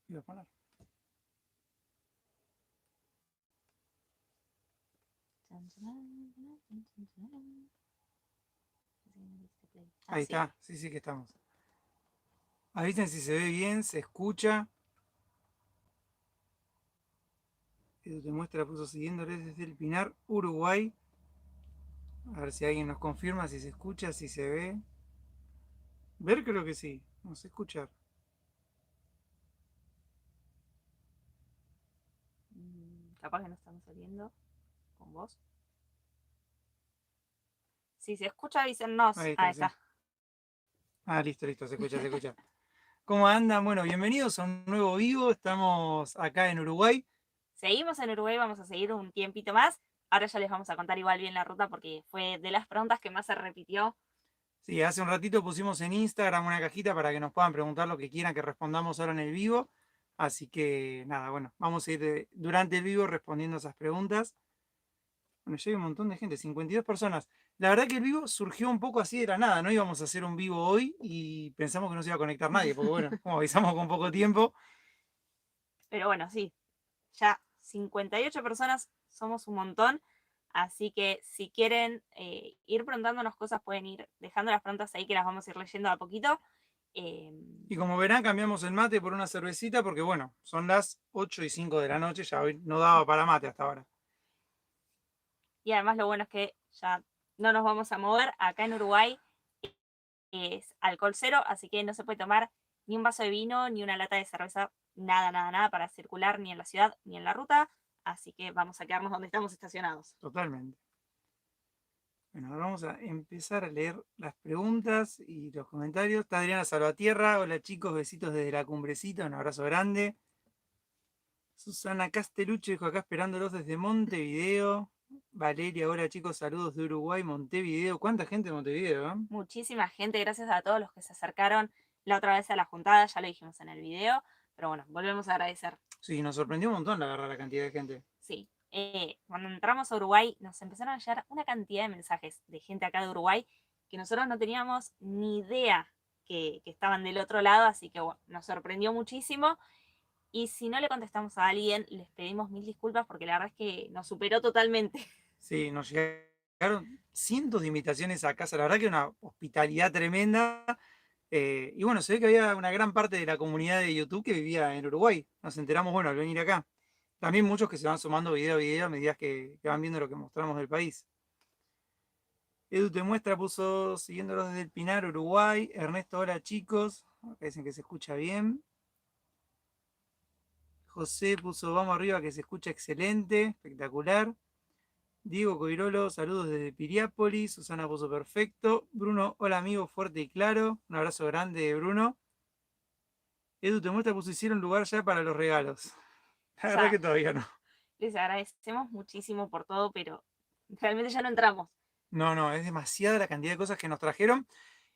Voy a poner. Ahí Así. está, sí, sí que estamos. Avisen si se ve bien, se escucha. Esto te muestra, puso siguiéndoles desde el Pinar, Uruguay. A ver si alguien nos confirma si se escucha, si se ve. Ver creo que sí, no sé escuchar. Capaz que no estamos saliendo con vos. Si se escucha, avísennos. Ahí Ahí está, sí. está. Ah, listo, listo, se escucha, se escucha. ¿Cómo andan? Bueno, bienvenidos a un nuevo vivo. Estamos acá en Uruguay. Seguimos en Uruguay, vamos a seguir un tiempito más. Ahora ya les vamos a contar igual bien la ruta porque fue de las preguntas que más se repitió. Sí, hace un ratito pusimos en Instagram una cajita para que nos puedan preguntar lo que quieran que respondamos ahora en el vivo. Así que nada, bueno, vamos a ir durante el vivo respondiendo esas preguntas. Bueno, ya hay un montón de gente, 52 personas. La verdad que el vivo surgió un poco así de la nada, no íbamos a hacer un vivo hoy y pensamos que no se iba a conectar nadie, porque bueno, como avisamos con poco tiempo. Pero bueno, sí, ya 58 personas somos un montón. Así que si quieren ir preguntándonos cosas, pueden ir dejando las preguntas ahí que las vamos a ir leyendo a poquito. Eh, Y como verán, cambiamos el mate por una cervecita, porque bueno, son las 8 y 5 de la noche, ya hoy no daba para mate hasta ahora. y además lo bueno es que ya no nos vamos a mover. Acá en Uruguay es alcohol cero, así que no se puede tomar ni un vaso de vino, ni una lata de cerveza, nada, nada, nada para circular ni en la ciudad ni en la ruta. Así que vamos a quedarnos donde estamos estacionados. Totalmente. Bueno, ahora vamos a empezar a leer las preguntas y los comentarios. Está Adriana Salvatierra. Hola chicos, besitos desde la cumbrecita, un abrazo grande. Susana Castelucho dijo acá esperándolos desde Montevideo. Valeria, hola chicos, saludos de Uruguay, Montevideo. ¿Cuánta gente de Montevideo? Muchísima gente, gracias a todos los que se acercaron la otra vez a la juntada, ya lo dijimos en el video, pero bueno, volvemos a agradecer. Sí, nos sorprendió un montón la verdad la cantidad de gente. Sí, cuando entramos a Uruguay nos empezaron a llegar una cantidad de mensajes de gente acá de Uruguay que nosotros no teníamos ni idea que estaban del otro lado, así que bueno, nos sorprendió muchísimo. Y si no le contestamos a alguien, les pedimos mil disculpas porque la verdad es que nos superó totalmente. Sí, nos llegaron cientos de invitaciones a casa, la verdad que una hospitalidad tremenda. Y bueno, se ve que había una gran parte de la comunidad de YouTube que vivía en Uruguay. Nos enteramos, bueno, al venir acá. También muchos que se van sumando video a video a medida que van viendo lo que mostramos del país. Edu te muestra, puso siguiéndolos desde el Pinar, Uruguay. Ernesto, hola chicos. Acá dicen que se escucha bien. José puso vamos arriba que se escucha excelente, espectacular. Diego Coirolo, saludos desde Piriápolis. Susana puso perfecto. Bruno, hola amigo, fuerte y claro. Un abrazo grande, Bruno. Edu te muestra, puso hicieron lugar ya para los regalos. La verdad Ya, que todavía no. les agradecemos muchísimo por todo, pero realmente ya no entramos. No, no, es demasiada la cantidad de cosas que nos trajeron.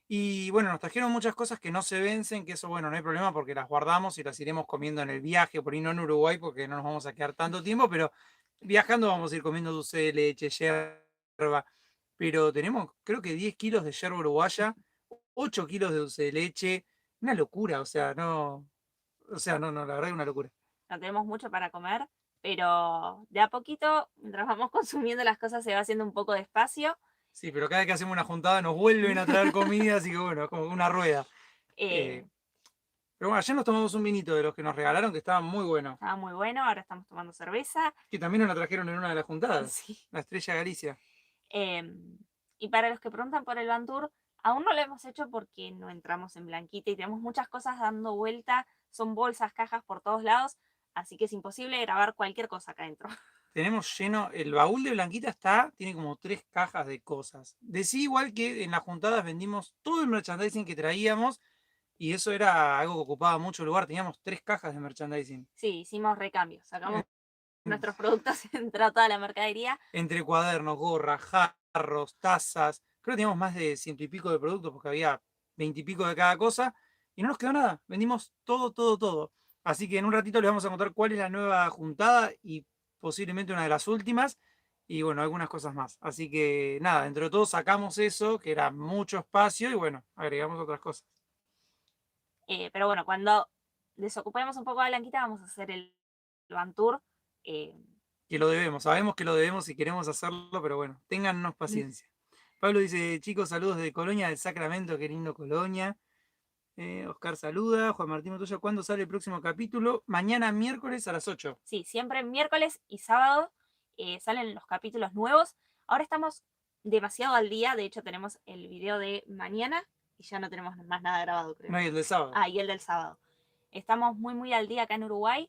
Y bueno, nos trajeron muchas cosas que no se vencen, que eso, bueno, no hay problema porque las guardamos y las iremos comiendo en el viaje, por ahí no en Uruguay porque no nos vamos a quedar tanto tiempo, pero viajando vamos a ir comiendo dulce de leche, yerba. Pero tenemos, creo que 10 kilos de yerba uruguaya, 8 kilos de dulce de leche, una locura, o sea, no, la verdad es una locura. No tenemos mucho para comer, pero de a poquito, mientras vamos consumiendo las cosas, se va haciendo un poco despacio. Sí, pero cada vez que hacemos una juntada nos vuelven a traer comida, así que bueno, es como una rueda. Eh, Eh, pero bueno, ayer nos tomamos un vinito de los que nos regalaron que estaba muy bueno. Estaba muy bueno, ahora estamos tomando cerveza. Que también nos la trajeron en una de las juntadas, Sí. la Estrella Galicia. Eh, y para los que preguntan por el Van Tour, aún no lo hemos hecho porque no entramos en Blanquita y tenemos muchas cosas dando vuelta, son bolsas, cajas por todos lados, así que es imposible grabar cualquier cosa acá adentro. Tenemos lleno, el baúl de Blanquita tiene como 3 cajas de cosas. Decí igual que en las juntadas vendimos todo el merchandising que traíamos y eso era algo que ocupaba mucho lugar. Teníamos 3 cajas de merchandising. Sí, hicimos recambios, sacamos Eh, nuestros productos, entró toda la mercadería. Entre cuadernos, gorras, jarros, tazas. Creo que teníamos más de 100 y pico de productos porque había 20 y pico de cada cosa y no nos quedó nada. Vendimos todo, todo, todo. Así que en un ratito les vamos a contar cuál es la nueva juntada y posiblemente una de las últimas. Y bueno, algunas cosas más. Así que nada, entre todos sacamos eso, que era mucho espacio, y bueno, agregamos otras cosas. Pero bueno, cuando desocupemos un poco a Blanquita, vamos a hacer el Van Tour. eh, Que lo debemos, sabemos que lo debemos y queremos hacerlo, pero bueno, téngannos paciencia. Pablo dice, chicos, saludos de Colonia del Sacramento, qué lindo Colonia. Oscar saluda, Juan Martín Montoya, ¿cuándo sale el próximo capítulo? Mañana miércoles a las 8. Sí, siempre miércoles y sábado salen los capítulos nuevos. Ahora estamos demasiado al día, de hecho tenemos el video de mañana y ya no tenemos más nada grabado, creo. No, y el del sábado. Ah, y el del sábado. Estamos muy al día acá en Uruguay,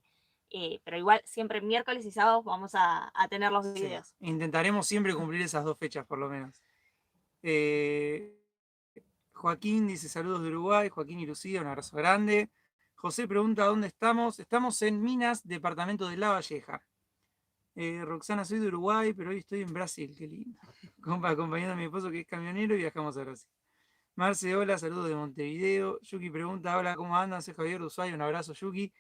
pero igual siempre miércoles y sábados vamos a tener los Sí, videos. intentaremos siempre cumplir esas 2 fechas por lo menos. Joaquín dice saludos de Uruguay, Joaquín y Lucía, un abrazo grande. José pregunta dónde estamos. Estamos en Minas, departamento de La Valleja. Roxana, soy de Uruguay, pero hoy estoy en Brasil, qué lindo. Acompañando a mi esposo que es camionero y viajamos a Brasil. Marce, hola, saludos de Montevideo. Yuki pregunta, hola, ¿cómo andan? Soy Javier de Ushuaia, un abrazo, Yuki.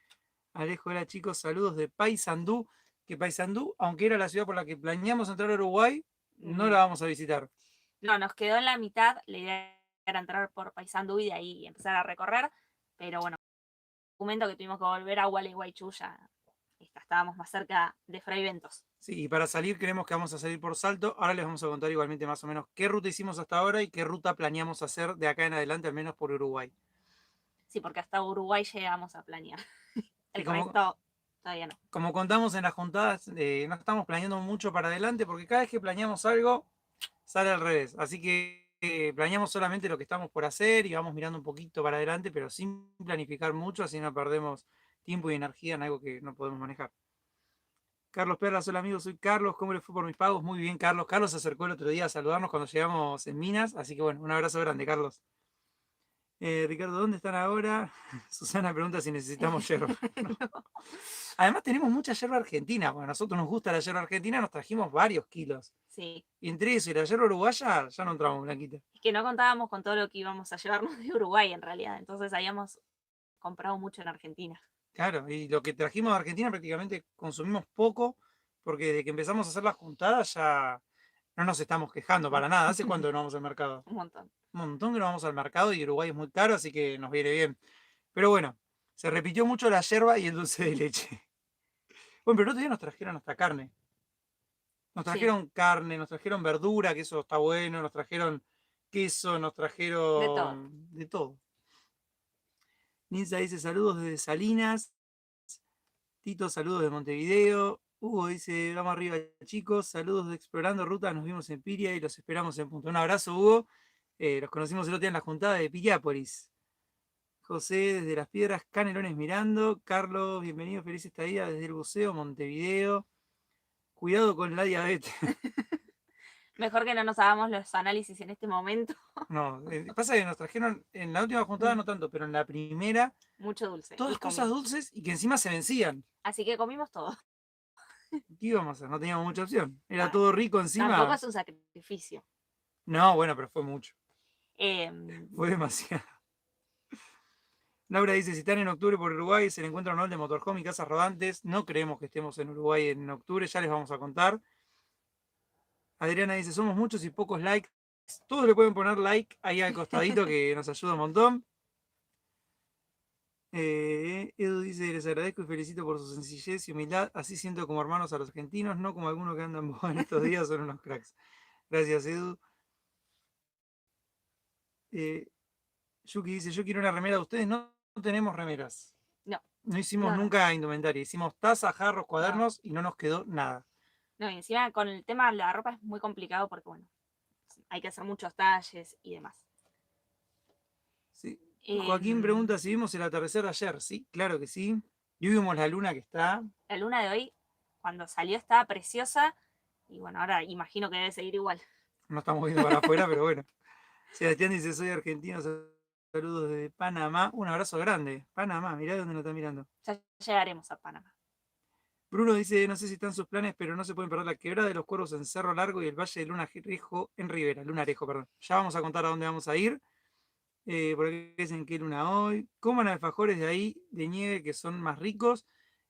Alejo, hola chicos, saludos de Paysandú. Que Paysandú, aunque era la ciudad por la que planeamos entrar a Uruguay, no la vamos a visitar. No, nos quedó en la mitad, la idea era entrar por Paysandú y de ahí empezar a recorrer, pero bueno, el momento que tuvimos que volver a Gualeguaychú ya estábamos más cerca de Fray Ventos. Sí, y para salir creemos que vamos a salir por Salto. Ahora les vamos a contar igualmente más o menos qué ruta hicimos hasta ahora y qué ruta planeamos hacer de acá en adelante, al menos por Uruguay. Sí, porque hasta Uruguay llegamos a planear. El como, resto todavía no. como contamos en las juntadas, no estamos planeando mucho para adelante porque cada vez que planeamos algo, sale al revés. Así que planeamos solamente lo que estamos por hacer y vamos mirando un poquito para adelante, pero sin planificar mucho, así no perdemos tiempo y energía en algo que no podemos manejar. Carlos Perlas, hola amigos, soy Carlos, ¿cómo le fue por mis pagos? Muy bien, Carlos. Carlos se acercó el otro día a saludarnos cuando llegamos en Minas, así que bueno, un abrazo grande, Carlos. Ricardo, ¿dónde están ahora? Susana pregunta si necesitamos yerba. No. Además tenemos mucha yerba argentina, porque a nosotros nos gusta la yerba argentina, nos trajimos varios kilos. Sí. Y entre eso y la yerba uruguaya, ya no entramos, Blanquita. Es que no contábamos con todo lo que íbamos a llevarnos de Uruguay en realidad, entonces habíamos comprado mucho en Argentina. Claro, y lo que trajimos de Argentina prácticamente consumimos poco, porque desde que empezamos a hacer las juntadas ya no nos estamos quejando para nada. ¿Hace cuánto que no vamos al mercado? Un montón. Un montón que no vamos al mercado y Uruguay es muy caro, así que nos viene bien. Pero bueno, se repitió mucho la yerba y el dulce de leche. Bueno, pero el otro día nos trajeron hasta carne. Nos trajeron carne, nos trajeron verdura, que eso está bueno, nos trajeron queso, nos De todo. trajeron de todo. Ninza dice saludos desde Salinas. Tito, saludos de Montevideo. Hugo dice, vamos arriba chicos, saludos de Explorando Ruta, nos vimos en Piria y los esperamos en punto. Un abrazo, Hugo. Los conocimos el otro día en la juntada de Piriápolis. José desde Las Piedras, Canelones mirando. Carlos, bienvenido, feliz estadía desde el buceo, Montevideo. Cuidado con la diabetes. Mejor que no nos hagamos los análisis en este momento. No, pasa que nos trajeron en la última juntada no tanto, pero en la primera Mucho dulce. todas cosas dulces y que encima se vencían. Así que comimos todo. ¿Qué íbamos a hacer? No teníamos mucha opción. Era todo rico encima. Tampoco es un sacrificio. No, bueno, pero fue mucho. Eh, Fue demasiado. Laura dice, si están en octubre por Uruguay, es el encuentro anual de Motorhome y Casas Rodantes. No creemos que estemos en Uruguay en octubre, ya les vamos a contar. Adriana dice, somos muchos y pocos likes. Todos le pueden poner like ahí al costadito que nos ayuda un montón. Edu dice, les agradezco y felicito por su sencillez y humildad. Así siento como hermanos a los argentinos, no como algunos que andan en estos días, son unos cracks. Gracias, Edu. Yuki dice, yo quiero una remera de ustedes. No tenemos remeras. No. No hicimos nunca indumentaria. Hicimos tazas, jarros, cuadernos y no nos quedó nada. No, y encima con el tema de la ropa es muy complicado porque, bueno, hay que hacer muchos talles y demás. Sí. Joaquín pregunta si vimos el atardecer de ayer. Sí, claro que sí. Y vimos la luna que está. La luna de hoy, cuando salió, estaba preciosa. Y bueno, ahora imagino que debe seguir igual. No estamos viendo para afuera, pero bueno. Sebastián dice, soy argentino, saludos desde Panamá. Un abrazo grande. Panamá, mirá de dónde nos está mirando. Ya llegaremos a Panamá. Bruno dice, no sé si están sus planes, pero no se pueden perder la quebrada de los Cuervos en Cerro Largo y el Valle de Lunarejo en Rivera. Lunarejo, perdón. Ya vamos a contar a dónde vamos a ir. Por aquí dicen qué luna hoy. Coman alfajores de ahí, de nieve, que son más ricos.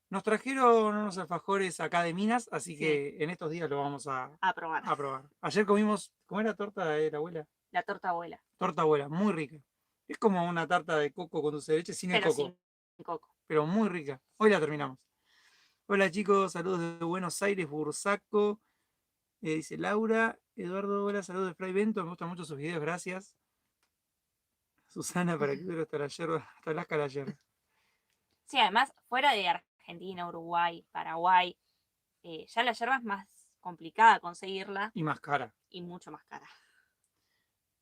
Nos trajeron unos alfajores acá de Minas, así que en estos días lo vamos a probar. Ayer comimos, ¿cómo era torta de la abuela? La torta abuela. Torta abuela, muy rica. Es como una tarta de coco con dulce de leche sin el pero coco, sin coco. pero muy rica. Hoy la terminamos. Hola chicos, saludos de Buenos Aires, Bursaco. Dice Laura. Eduardo, hola, saludos de Fray Bento. Me gustan mucho sus videos, gracias. Susana, para que dure hasta la yerba, hasta la yerba. Sí, además, fuera de Argentina, Uruguay, Paraguay, ya la yerba es más complicada conseguirla Y más cara. y mucho más cara.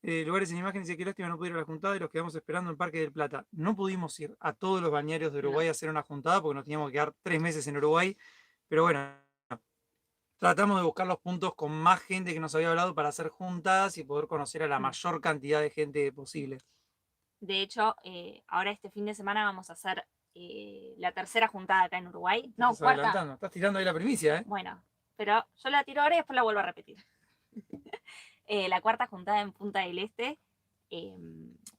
Lugares en imagen dice que lástima no pude ir a la juntada y los quedamos esperando en Parque del Plata. No pudimos ir a todos los balnearios de No. Uruguay a hacer una juntada porque nos teníamos que quedar 3 meses en Uruguay. Pero bueno, tratamos de buscar los puntos con más gente que nos había hablado para hacer juntadas y poder conocer a la mayor cantidad de gente posible. De hecho, ahora este fin de semana vamos a hacer la tercera juntada acá en Uruguay. No, Estás cuarta. adelantando, estás tirando ahí la primicia, ¿eh? Bueno, pero yo la tiro ahora y después la vuelvo a repetir. La cuarta juntada en Punta del Este.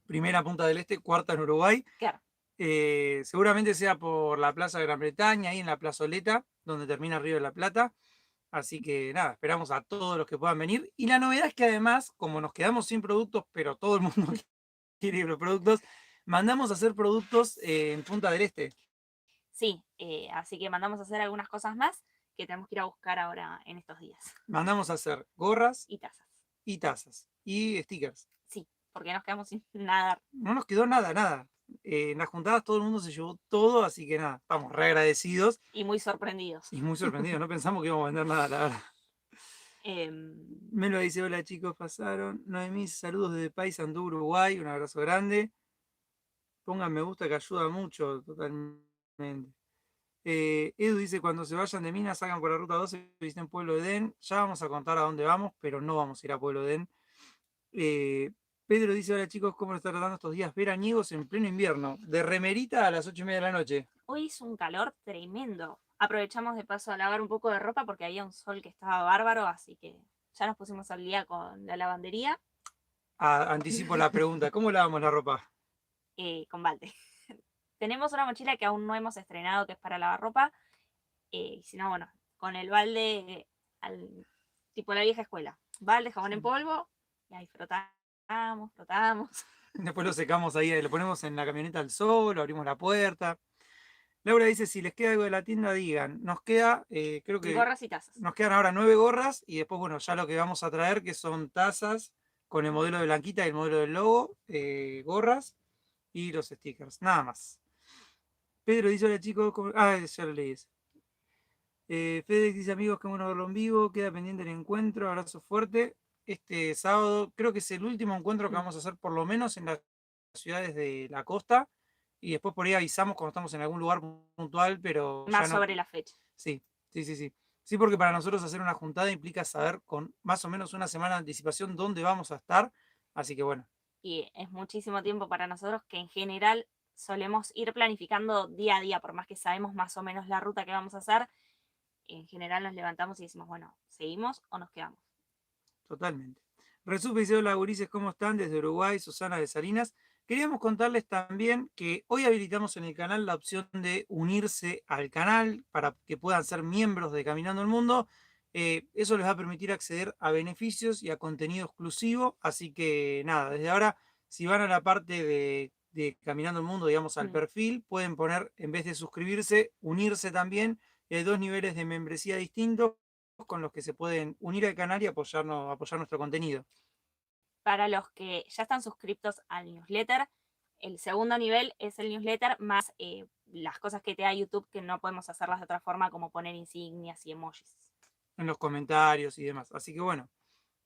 Primera Punta del Este, cuarta en Uruguay. Claro. Seguramente sea por la Plaza de Gran Bretaña, ahí en la plazoleta, donde termina Río de la Plata. Así que nada, esperamos a todos los que puedan venir. Y la novedad es que además, como nos quedamos sin productos, pero todo el mundo quiere los productos, mandamos a hacer productos en Punta del Este. Sí, así que mandamos a hacer algunas cosas más que tenemos que ir a buscar ahora en estos días. Mandamos a hacer gorras Y tazas. y tazas y stickers. Sí, porque nos quedamos sin nada. No nos quedó nada, nada. En las juntadas todo el mundo se llevó todo, así que nada, estamos re agradecidos Y muy sorprendidos. y muy sorprendidos. No pensamos que íbamos a vender nada, la verdad. Melo dice, hola chicos, pasaron. Noemí, saludos desde Paysandú, Uruguay, un abrazo grande. Pongan me gusta que ayuda mucho, totalmente. Edu dice, cuando se vayan de Minas, salgan por la ruta 12, visiten Pueblo Edén. Ya vamos a contar a dónde vamos, pero no vamos a ir a Pueblo Edén. Pedro dice, hola chicos, ¿cómo lo están tratando estos días veraniegos en pleno invierno? De remerita a las 8:30 de la noche. Hoy hizo un calor tremendo. Aprovechamos de paso a lavar un poco de ropa porque había un sol que estaba bárbaro, así que ya nos pusimos al día con la lavandería. Anticipo la pregunta, ¿cómo lavamos la ropa? Con balde. Tenemos una mochila que aún no hemos estrenado que es para lavar ropa. Y si no, bueno, con el balde tipo la vieja escuela. Balde, jabón en polvo, y ahí frotamos. Después lo secamos ahí, lo ponemos en la camioneta al sol, abrimos la puerta. Laura dice, si les queda algo de la tienda, digan. Nos queda, creo que Gorras y tazas. nos quedan ahora 9 gorras y después, bueno, ya lo que vamos a traer, que son tazas con el modelo de Blanquita y el modelo del logo, gorras y los stickers, nada más. Pedro dice, hola chicos, ya lo leí ese. Fedex dice, amigos, qué bueno verlo en vivo, queda pendiente el encuentro, abrazo fuerte. Este sábado, creo que es el último encuentro que vamos a hacer por lo menos en las ciudades de la costa y después por ahí avisamos cuando estamos en algún lugar puntual, pero Más ya no. sobre la fecha. Sí, sí, sí, sí. Sí, porque para nosotros hacer una juntada implica saber con más o menos una semana de anticipación dónde vamos a estar, así que bueno. Y es muchísimo tiempo para nosotros que en general solemos ir planificando día a día, por más que sabemos más o menos la ruta que vamos a hacer, en general nos levantamos y decimos, bueno, ¿seguimos o nos quedamos? Totalmente. Resupe dice, hola gurises, ¿cómo están? Desde Uruguay, Susana de Salinas. Queríamos contarles también que hoy habilitamos en el canal la opción de unirse al canal para que puedan ser miembros de Caminando el Mundo. Eso les va a permitir acceder a beneficios y a contenido exclusivo. Así que nada, desde ahora, si van a la parte de Caminando el Mundo, digamos al perfil, pueden poner, en vez de suscribirse, unirse también. Hay 2 niveles de membresía distintos con los que se pueden unir al canal y apoyar nuestro contenido. Para los que ya están suscriptos al newsletter, el segundo nivel es el newsletter más las cosas que te da YouTube que no podemos hacerlas de otra forma, como poner insignias y emojis. En los comentarios y demás. Así que bueno,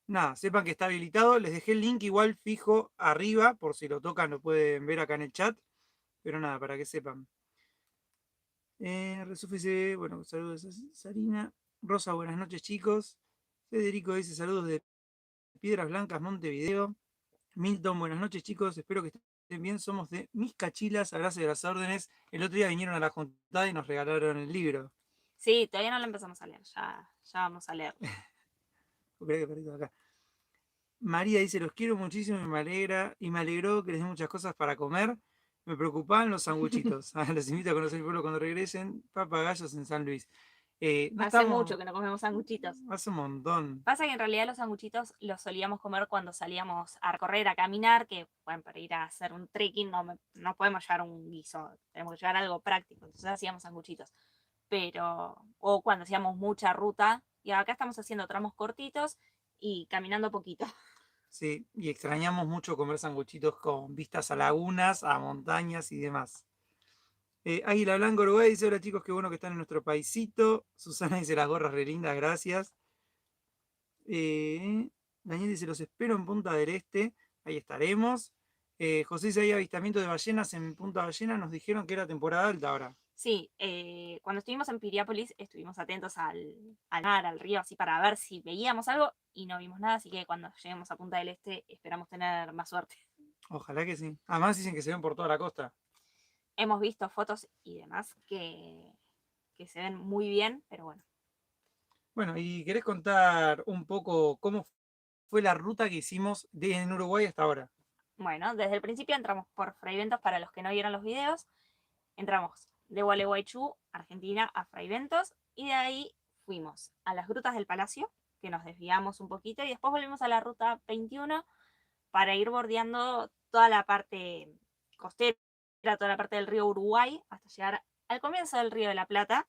nada, sepan que está habilitado. Les dejé el link igual fijo arriba, por si lo tocan lo pueden ver acá en el chat. Pero nada, para que sepan. Resufe dice, bueno, saludos a Sarina. Rosa, buenas noches chicos. Federico dice saludos de Piedras Blancas, Montevideo. Milton, buenas noches chicos, espero que estén bien. Somos de Mis Cachilas, abrazo de las órdenes. El otro día vinieron a la juntada y nos regalaron el libro. Sí, todavía no lo empezamos a leer, ya vamos a leer. Acá. María dice, los quiero muchísimo y me alegró que les dé muchas cosas para comer. Me preocupaban los sanguchitos. Los invito a conocer el pueblo cuando regresen. Papagayos en San Luis. No Hace estamos, mucho que no comemos sanguchitos. hace un montón. Pasa que en realidad los sanguchitos los solíamos comer cuando salíamos a correr, a caminar, que bueno, para ir a hacer un trekking no podemos llevar un guiso, tenemos que llevar algo práctico, entonces hacíamos sanguchitos. O cuando hacíamos mucha ruta, y acá estamos haciendo tramos cortitos y caminando poquito. Sí, y extrañamos mucho comer sanguchitos con vistas a lagunas, a montañas y demás. Águila Blanco Uruguay dice: hola chicos, qué bueno que están en nuestro paisito. Susana dice: las gorras re lindas, gracias. Eh, Daniel dice: los espero en Punta del Este, ahí estaremos. José dice: hay avistamiento de ballenas en Punta Ballena, nos dijeron que era temporada alta ahora. Sí, cuando estuvimos en Piriápolis estuvimos atentos al mar, al río, así para ver si veíamos algo y no vimos nada, así que cuando lleguemos a Punta del Este esperamos tener más suerte. Ojalá que sí. Además dicen que se ven por toda la costa. Hemos visto fotos y demás que se ven muy bien, pero bueno. Bueno, ¿y querés contar un poco cómo fue la ruta que hicimos en Uruguay hasta ahora? Bueno, desde el principio entramos por Fraiventos para los que no vieron los videos. Entramos de Gualeguaychú, Argentina, a Fraiventos y de ahí fuimos a las grutas del Palacio, que nos desviamos un poquito y después volvimos a la ruta 21 para ir bordeando toda la parte costera, toda la parte del río Uruguay, hasta llegar al comienzo del río de la Plata.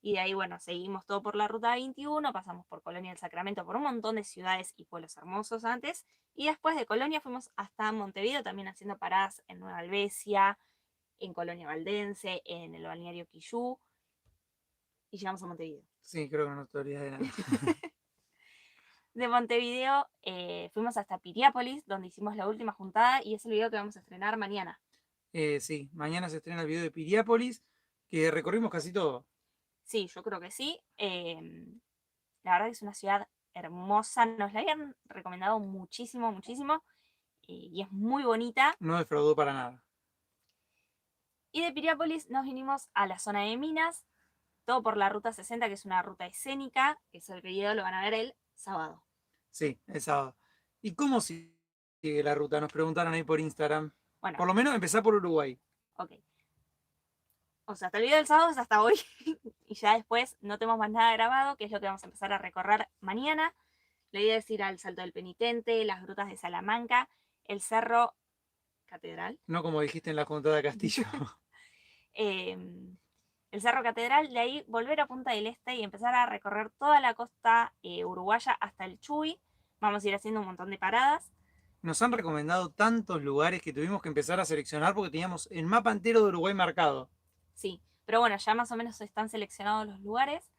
Y de ahí, bueno, seguimos todo por la ruta 21, pasamos por Colonia del Sacramento, por un montón de ciudades y pueblos hermosos antes. Y después de Colonia fuimos hasta Montevideo, también haciendo paradas en Nueva Albesia, en Colonia Valdense, en el balneario Quillú. Y llegamos a Montevideo. Sí, creo que no te olvidas de nada. De Montevideo fuimos hasta Piriápolis, donde hicimos la última juntada y es el video que vamos a estrenar mañana. Sí, mañana se estrena el video de Piriápolis, que recorrimos casi todo. Sí, yo creo que sí. La verdad que es una ciudad hermosa. Nos la habían recomendado muchísimo, muchísimo. Y es muy bonita. No defraudó para nada. Y de Piriápolis nos vinimos a la zona de Minas, todo por la ruta 60, que es una ruta escénica, que eso el video lo van a ver el sábado. Sí, el sábado. ¿Y cómo sigue la ruta? Nos preguntaron ahí por Instagram. Bueno, Por lo menos empezar por Uruguay. ok. O sea, hasta el video del sábado es hasta hoy. Y ya después no tenemos más nada grabado, que es lo que vamos a empezar a recorrer mañana. La idea es ir al Salto del Penitente, las grutas de Salamanca, el Cerro Catedral. No como dijiste en la Junta de Castillo. eh, el Cerro Catedral, de ahí volver a Punta del Este y empezar a recorrer toda la costa uruguaya hasta el Chuy. Vamos a ir haciendo un montón de paradas. Nos han recomendado tantos lugares que tuvimos que empezar a seleccionar porque teníamos el mapa entero de Uruguay marcado. Sí, pero bueno, ya más o menos están seleccionados los lugares.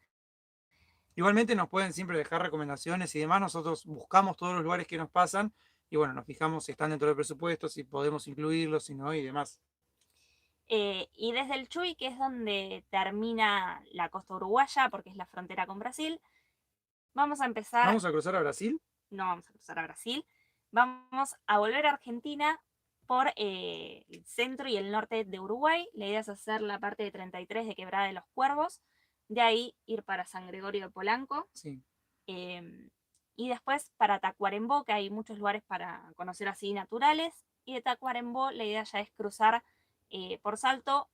Igualmente nos pueden siempre dejar recomendaciones y demás. Nosotros buscamos todos los lugares que nos pasan y bueno, nos fijamos si están dentro del presupuesto, si podemos incluirlos, si no y demás. Y desde el Chuy, que es donde termina la costa uruguaya, porque es la frontera con Brasil, vamos a empezar, ¿Vamos a cruzar a Brasil? no vamos a cruzar a Brasil, vamos a volver a Argentina por el centro y el norte de Uruguay. La idea es hacer la parte de 33 de Quebrada de los Cuervos, de ahí ir para San Gregorio de Polanco, Sí. y después para Tacuarembó, que hay muchos lugares para conocer así naturales, y de Tacuarembó la idea ya es cruzar por Salto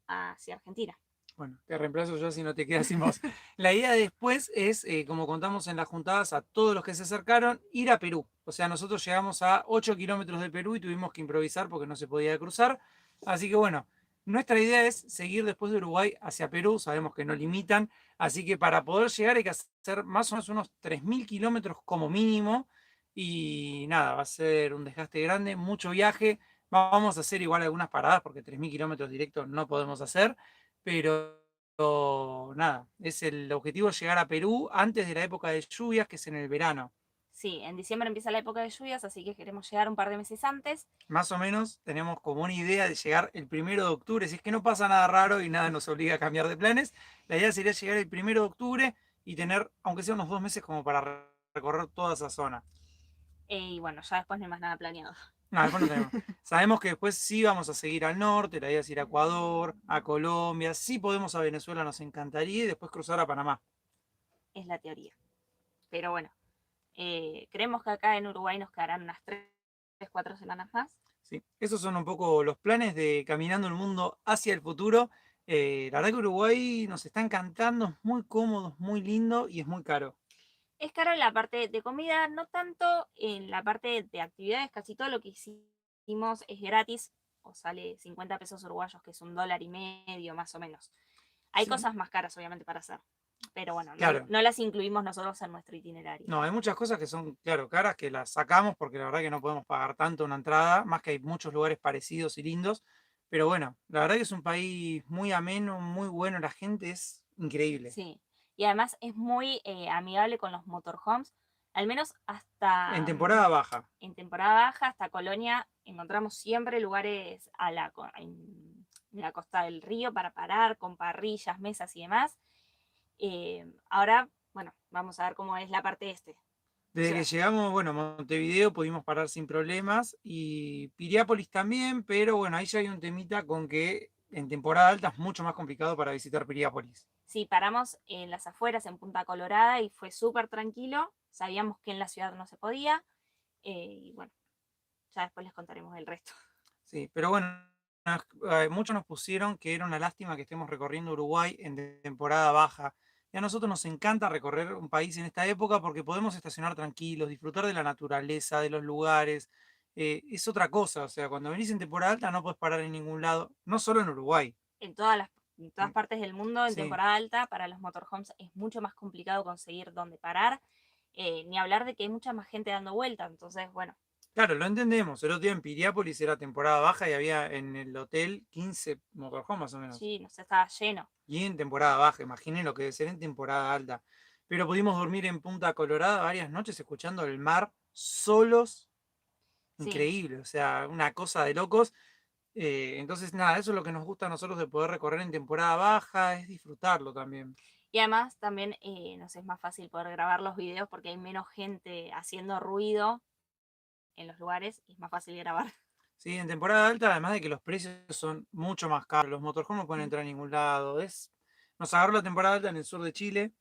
hacia Argentina. Bueno, te reemplazo yo si no te quedas sin voz. La idea después es, como contamos en las juntadas a todos los que se acercaron, ir a Perú. O sea, nosotros llegamos a 8 kilómetros de Perú y tuvimos que improvisar porque no se podía cruzar. Así que bueno, nuestra idea es seguir después de Uruguay hacia Perú. Sabemos que no limitan. Así que para poder llegar hay que hacer más o menos unos 3.000 kilómetros como mínimo. Y nada, va a ser un desgaste grande, mucho viaje. Vamos a hacer igual algunas paradas porque 3.000 kilómetros directos no podemos hacer, pero nada, es el objetivo llegar a Perú antes de la época de lluvias, que es en el verano. Sí, en diciembre empieza la época de lluvias, así que queremos llegar un par de meses antes. Más o menos tenemos como una idea de llegar el 1 de octubre, si es que no pasa nada raro y nada nos obliga a cambiar de planes. La idea sería llegar el 1 de octubre y tener, aunque sea unos 2 meses, como para recorrer toda esa zona. Y bueno, ya después no hay más nada planeado. No, después no tenemos. Sabemos que después sí vamos a seguir al norte, la idea es ir a Ecuador, a Colombia, si podemos a Venezuela nos encantaría y después cruzar a Panamá. Es la teoría. Pero bueno, creemos que acá en Uruguay nos quedarán unas 3, 4 semanas más. Sí, esos son un poco los planes de Caminando el Mundo hacia el futuro. La verdad que Uruguay nos está encantando, es muy cómodo, es muy lindo y es muy caro. Es caro en la parte de comida, no tanto en la parte de actividades, casi todo lo que hicimos es gratis o sale 50 pesos uruguayos, que es $1.50 más o menos. Hay Sí, cosas más caras, obviamente, para hacer, pero bueno, no, claro. no las incluimos nosotros en nuestro itinerario. No, hay muchas cosas que son, claro, caras que las sacamos porque la verdad que no podemos pagar tanto una entrada, más que hay muchos lugares parecidos y lindos. Pero bueno, la verdad que es un país muy ameno, muy bueno, la gente es increíble. Sí, y además es muy amigable con los motorhomes, al menos En hasta temporada baja. en temporada baja, hasta Colonia, encontramos siempre lugares en la costa del río para parar, con parrillas, mesas y demás. Ahora, bueno, vamos a ver cómo es la parte este. Desde que llegamos, bueno, a Montevideo pudimos parar sin problemas y Piriápolis también, pero bueno, ahí ya hay un temita con que en temporada alta es mucho más complicado para visitar Piriápolis. Sí, paramos en las afueras, en Punta Colorada, y fue súper tranquilo. Sabíamos que en la ciudad no se podía. Y bueno, ya después les contaremos el resto. Sí, pero bueno, muchos nos pusieron que era una lástima que estemos recorriendo Uruguay en temporada baja. Y a nosotros nos encanta recorrer un país en esta época porque podemos estacionar tranquilos, disfrutar de la naturaleza, de los lugares. Es otra cosa, o sea, cuando venís en temporada alta no puedes parar en ningún lado, no solo en Uruguay. En todas Mm, partes del mundo, en sí, temporada alta, para los motorhomes es mucho más complicado conseguir dónde parar. Ni hablar de que hay mucha más gente dando vueltas. Entonces, bueno, claro, lo entendemos. El otro día en Piriápolis era temporada baja y había en el hotel 15 motorhomes más o menos. sí, no sé, estaba lleno. Y en temporada baja, imaginen lo que debe ser en temporada alta. Pero pudimos dormir en Punta Colorada varias noches escuchando el mar solos, Sí. increíble, o sea, una cosa de locos. Entonces, nada, eso es lo que nos gusta a nosotros de poder recorrer en temporada baja, es disfrutarlo también. Y además también nos es más fácil poder grabar los videos porque hay menos gente haciendo ruido en los lugares y es más fácil grabar. Sí, en temporada alta, además de que los precios son mucho más caros, los motorhomes no pueden Mm, entrar a ningún lado. Nos agarró la temporada alta en el sur de Chile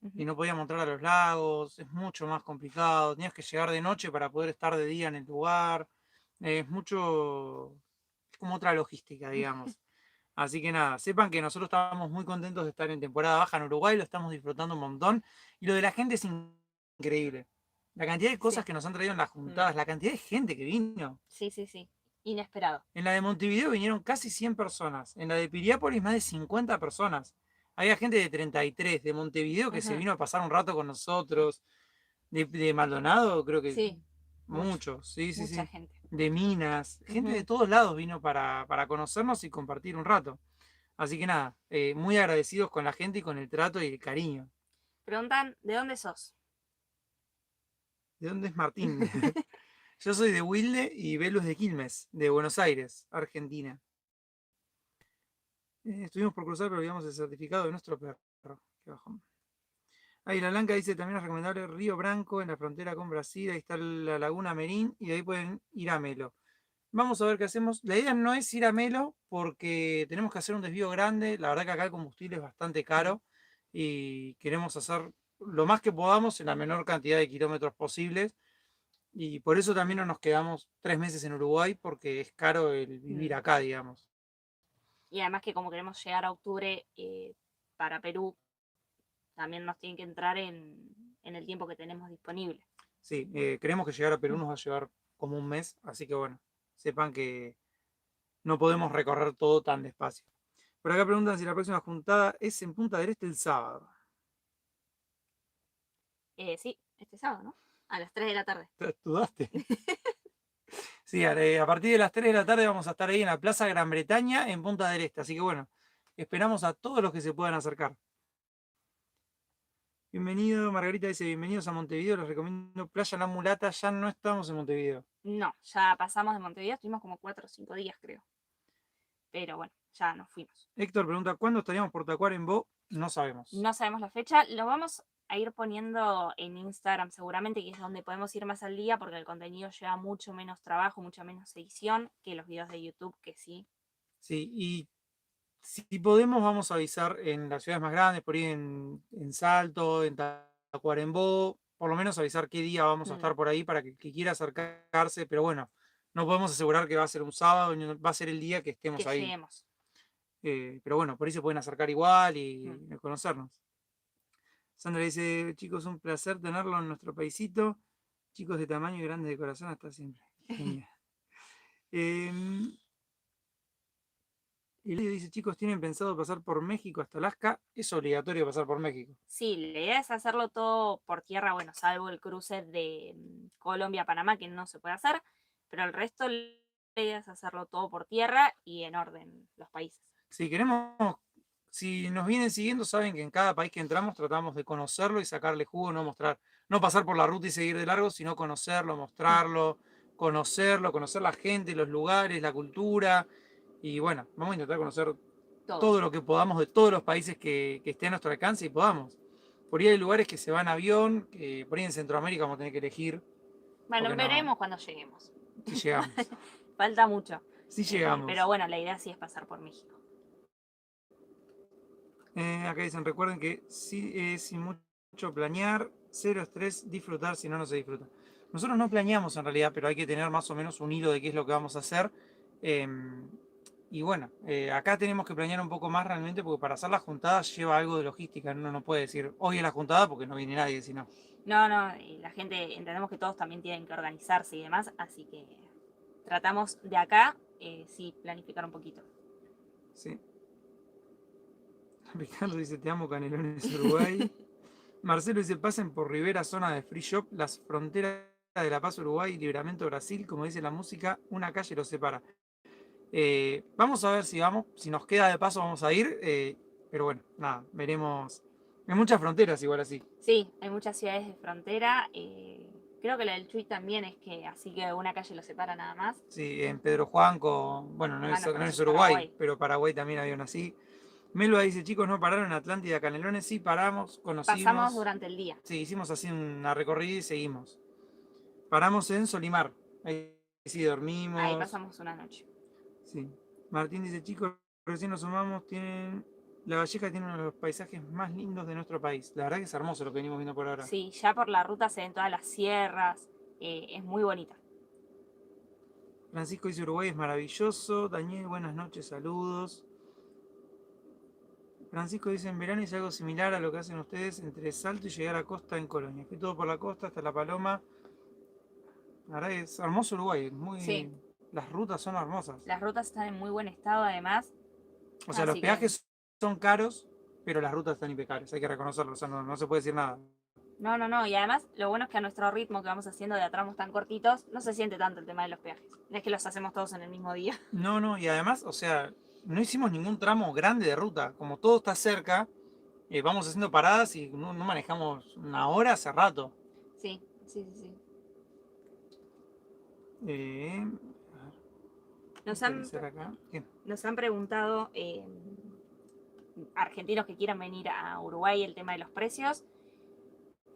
y ujú. no podíamos entrar a los lagos, es mucho más complicado, tenías que llegar de noche para poder estar de día en el lugar, es mucho, es como otra logística, digamos. Así que nada, sepan que nosotros estamos muy contentos de estar en temporada baja en Uruguay, lo estamos disfrutando un montón y lo de la gente es increíble. La cantidad de cosas Sí. que nos han traído en las Mm, juntadas, la cantidad de gente que vino. sí, sí, sí. Inesperado. En la de Montevideo vinieron casi 100 personas. En la de Piriápolis más de 50 personas. Había gente de 33, de Montevideo que se Ujú. vino a pasar un rato con nosotros. De Maldonado, creo que Sí, mucho. muchos, sí, sí, Mucha sí. gente. De Minas. Gente de Ujú. todos lados vino para conocernos y compartir un rato. Así que nada, muy agradecidos con la gente y con el trato y el cariño. Preguntan, ¿de dónde sos? ¿De dónde es Martín? Yo soy de Wilde y Belu es de Quilmes, de Buenos Aires, Argentina. Estuvimos por cruzar, pero olvidamos el certificado de nuestro perro. Qué bajón. Águila Blanca dice también es recomendable Río Branco en la frontera con Brasil. Ahí está la Laguna Merín y de ahí pueden ir a Melo. Vamos a ver qué hacemos. La idea no es ir a Melo porque tenemos que hacer un desvío grande. La verdad que acá el combustible es bastante Mm. caro y queremos hacer lo más que podamos en la menor cantidad de kilómetros posibles. Y por eso también no nos quedamos 3 meses en Uruguay porque es caro el vivir Mm. acá, digamos. Y además que como queremos llegar a octubre para Perú, también nos tienen que entrar en el tiempo que tenemos disponible. Sí, creemos que llegar a Perú Mm. nos va a llevar como un mes, así que bueno, sepan que no podemos recorrer todo tan despacio. Por acá preguntan si la próxima juntada es en Punta del Este el sábado. Sí, este sábado, ¿no? A las 3 de la tarde. ¿Te dudaste? Sí, a partir de las 3 de la tarde vamos a estar ahí en la Plaza Gran Bretaña en Punta del Este, así que bueno, esperamos a todos los que se puedan acercar. Bienvenido, Margarita dice, bienvenidos a Montevideo, les recomiendo Playa La Mulata, ya no estamos en Montevideo. No, ya pasamos de Montevideo, estuvimos como 4 o 5 días, creo. Pero bueno, ya nos fuimos. Héctor pregunta, ¿cuándo estaríamos por Tacuarembó? No sabemos. No sabemos la fecha, lo vamos a ir poniendo en Instagram seguramente, que es donde podemos ir más al día, porque el contenido lleva mucho menos trabajo, mucha menos edición que los videos de YouTube, que sí. Sí, y si podemos vamos a avisar en las ciudades más grandes, por ahí en Salto, en Tacuarembó, por lo menos avisar qué día vamos a Mm, estar por ahí para que el que quiera acercarse, pero bueno, no podemos asegurar que va a ser un sábado, ni va a ser el día que que estemos ahí. lleguemos. Pero bueno, por ahí se pueden acercar igual y Mm. conocernos. Sandra dice, chicos, un placer tenerlo en nuestro paisito. Chicos de tamaño y grandes de corazón hasta siempre. Genial. Em, Elio dice, chicos, ¿tienen pensado pasar por México hasta Alaska? Es obligatorio pasar por México. Sí, la idea es hacerlo todo por tierra, bueno, salvo el cruce de Colombia-Panamá, que no se puede hacer, pero el resto la idea es hacerlo todo por tierra y en orden los países. Si queremos, si nos vienen siguiendo, saben que en cada país que entramos tratamos de conocerlo y sacarle jugo, no mostrar, no pasar por la ruta y seguir de largo, sino conocerlo, mostrarlo, conocer la gente, los lugares, la cultura. Y bueno, vamos a intentar conocer Todo. todo lo que podamos de todos los países que esté a nuestro alcance y podamos. Por ahí hay lugares que se van a avión, que por ahí en Centroamérica vamos a tener que elegir, Bueno, porque no, veremos cuando lleguemos. si llegamos. Falta mucho. Si Pero llegamos. bueno, la idea sí es pasar por México. Acá dicen, recuerden que sí, sin mucho planear, cero estrés, disfrutar, si no, no se disfruta. Nosotros no planeamos en realidad, pero hay que tener más o menos un hilo de qué es lo que vamos a hacer. Y bueno, acá tenemos que planear un poco más realmente, porque para hacer la juntada lleva algo de logística. Uno no puede decir, hoy es la juntada porque no viene nadie, sino. No, no, y la gente, entendemos que todos también tienen que organizarse y demás, así que tratamos de acá, sí, planificar un poquito. Sí. Ricardo dice, te amo Canelones, Uruguay. Marcelo dice, pasen por Rivera, zona de free shop, las fronteras de La Paz, Uruguay y Libramento, Brasil, como dice la música, una calle los separa. Vamos a ver si vamos, si nos queda de paso vamos a ir, pero bueno, nada, veremos. Hay muchas fronteras igual así. Sí, hay muchas ciudades de frontera, creo que la del Chuy también es que así que una calle los separa nada más. Sí, en Pedro Juan, bueno, Ah, no, no pero eso es es Uruguay, Paraguay. pero Paraguay también había una así. Melba dice, chicos, ¿no pararon en Atlántida, Canelones? Sí, paramos, Pasamos conocimos. durante el día. Sí, hicimos así una recorrida y seguimos. Paramos en Solimar. Ahí sí Ahí dormimos. pasamos una noche. Sí. Martín dice, chicos, recién nos sumamos, La Valleja tiene uno de los paisajes más lindos de nuestro país. La verdad que es hermoso lo que venimos viendo por ahora. Sí, ya por la ruta se ven todas las sierras, es muy bonita. Francisco dice, Uruguay es maravilloso. Daniel, buenas noches, saludos. Francisco dice, en verano es algo similar a lo que hacen ustedes entre Salto y llegar a Costa en Colonia. Fui todo por la costa hasta La Paloma. La verdad que es hermoso Uruguay, Sí, las rutas son hermosas. las rutas están en muy buen estado además, O sea, los así que peajes son caros, pero las rutas están impecables, hay que reconocerlo, o sea, no se puede decir nada. no, no, no. Y además, lo bueno es que a nuestro ritmo que vamos haciendo de a tramos tan cortitos, no se siente tanto el tema de los peajes. No es que los hacemos todos en el mismo día. No, no, y además, o sea, no hicimos ningún tramo grande de ruta, como todo está cerca, vamos haciendo paradas y no manejamos una hora hace rato. Sí, sí, sí, sí. A ver, Nos han, actualizar acá. Bien. nos han preguntado argentinos que quieran venir a Uruguay el tema de los precios.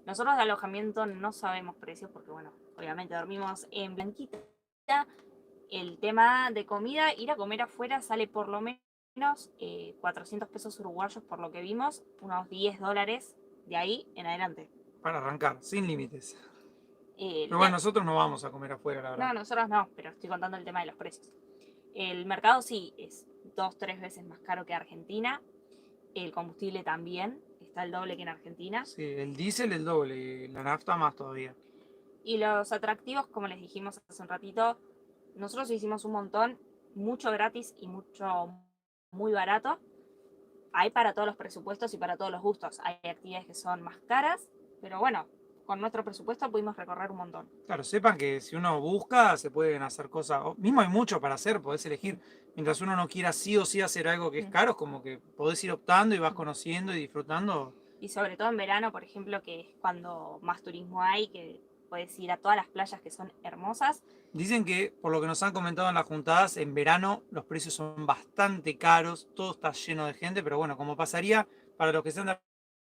Nosotros de alojamiento no sabemos precios porque, bueno, obviamente dormimos en Blanquita. El tema de comida, ir a comer afuera sale por lo menos 400 pesos uruguayos por lo que vimos, unos $10 de ahí en adelante. Para arrancar, sin límites. El Pero bueno, nosotros no vamos a comer afuera, la verdad. No, nosotros no, pero estoy contando el tema de los precios. El mercado sí es 2, 3 veces más caro que Argentina. El combustible también está el doble que en Argentina. Sí, el diésel el doble, y la nafta más todavía. Y los atractivos, como les dijimos hace un ratito, nosotros hicimos un montón, mucho gratis y mucho muy barato. Hay para todos los presupuestos y para todos los gustos. Hay actividades que son más caras, pero bueno, con nuestro presupuesto pudimos recorrer un montón. Claro, sepan que si uno busca, se pueden hacer cosas. Mismo hay mucho para hacer, podés elegir. Mientras uno no quiera sí o sí hacer algo que es caro, es como que podés ir optando y vas conociendo y disfrutando. Y sobre todo en verano, por ejemplo, que es cuando más turismo hay, que puedes ir a todas las playas que son hermosas. Dicen que, por lo que nos han comentado en las juntadas, en verano los precios son bastante caros, todo está lleno de gente, pero bueno, como pasaría para los que sean de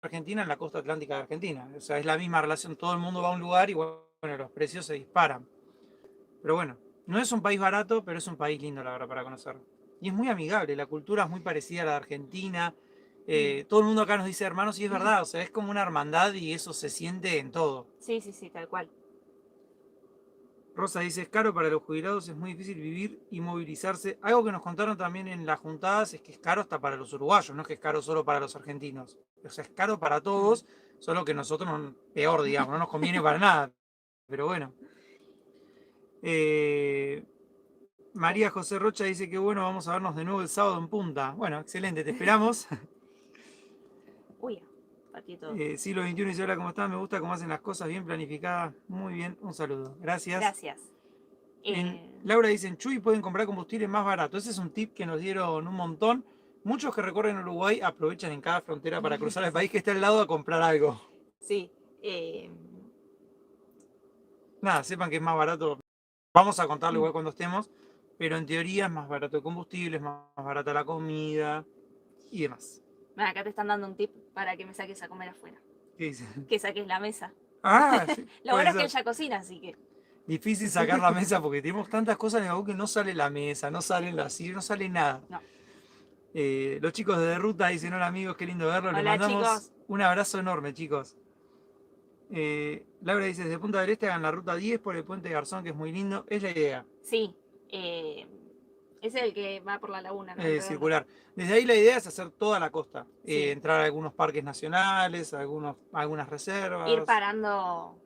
Argentina en la costa atlántica de Argentina. O sea, es la misma relación, todo el mundo va a un lugar y bueno, los precios se disparan. Pero bueno, no es un país barato, pero es un país lindo, la verdad, para conocer. Y es muy amigable, la cultura es muy parecida a la de Argentina. Todo el mundo acá nos dice hermanos y es verdad, o sea, es como una hermandad y eso se siente en todo. Sí, sí, sí, tal cual. Rosa dice, es caro para los jubilados, es muy difícil vivir y movilizarse. Algo que nos contaron también en las juntadas es que es caro hasta para los uruguayos, no es que es caro solo para los argentinos. O sea, es caro para todos, solo que nosotros peor, digamos, no nos conviene para nada. Pero bueno. María José Rocha dice que bueno, vamos a vernos de nuevo el sábado en Punta. Bueno, excelente, te esperamos. Uy, patí todo. Siglo XXI dice, hola, ¿cómo estás? Me gusta cómo hacen las cosas, bien planificadas. Muy bien, un saludo. Gracias. Gracias. Laura dice, en Chuy pueden comprar combustible más barato. Ese es un tip que nos dieron un montón. Muchos que recorren Uruguay aprovechan en cada frontera para cruzar el país que está al lado a comprar algo. Sí. Nada, sepan que es más barato. Vamos a contarlo igual cuando estemos, pero en teoría es más barato el combustible, es más barata la comida y demás. Bueno, acá te están dando un tip para que me saques a comer afuera. ¿Qué dice? Que saques la mesa. Ah, sí, Lo bueno es que ella cocina, así que. difícil sacar la mesa porque tenemos tantas cosas en el baúl que no sale la mesa, no salen las sillas, no sale nada. No. Los chicos de Ruta dicen, hola amigos, qué lindo verlos. Les Hola, mandamos chicos. un abrazo enorme, chicos. Laura dice, desde Punta del Este hagan la ruta 10 por el puente Garzón, que es muy lindo. Es la idea. Sí. Es el que va por la laguna, ¿no? Circular. Desde ahí la idea es hacer toda la costa. Sí. Entrar a algunos parques nacionales, algunas reservas. Ir parando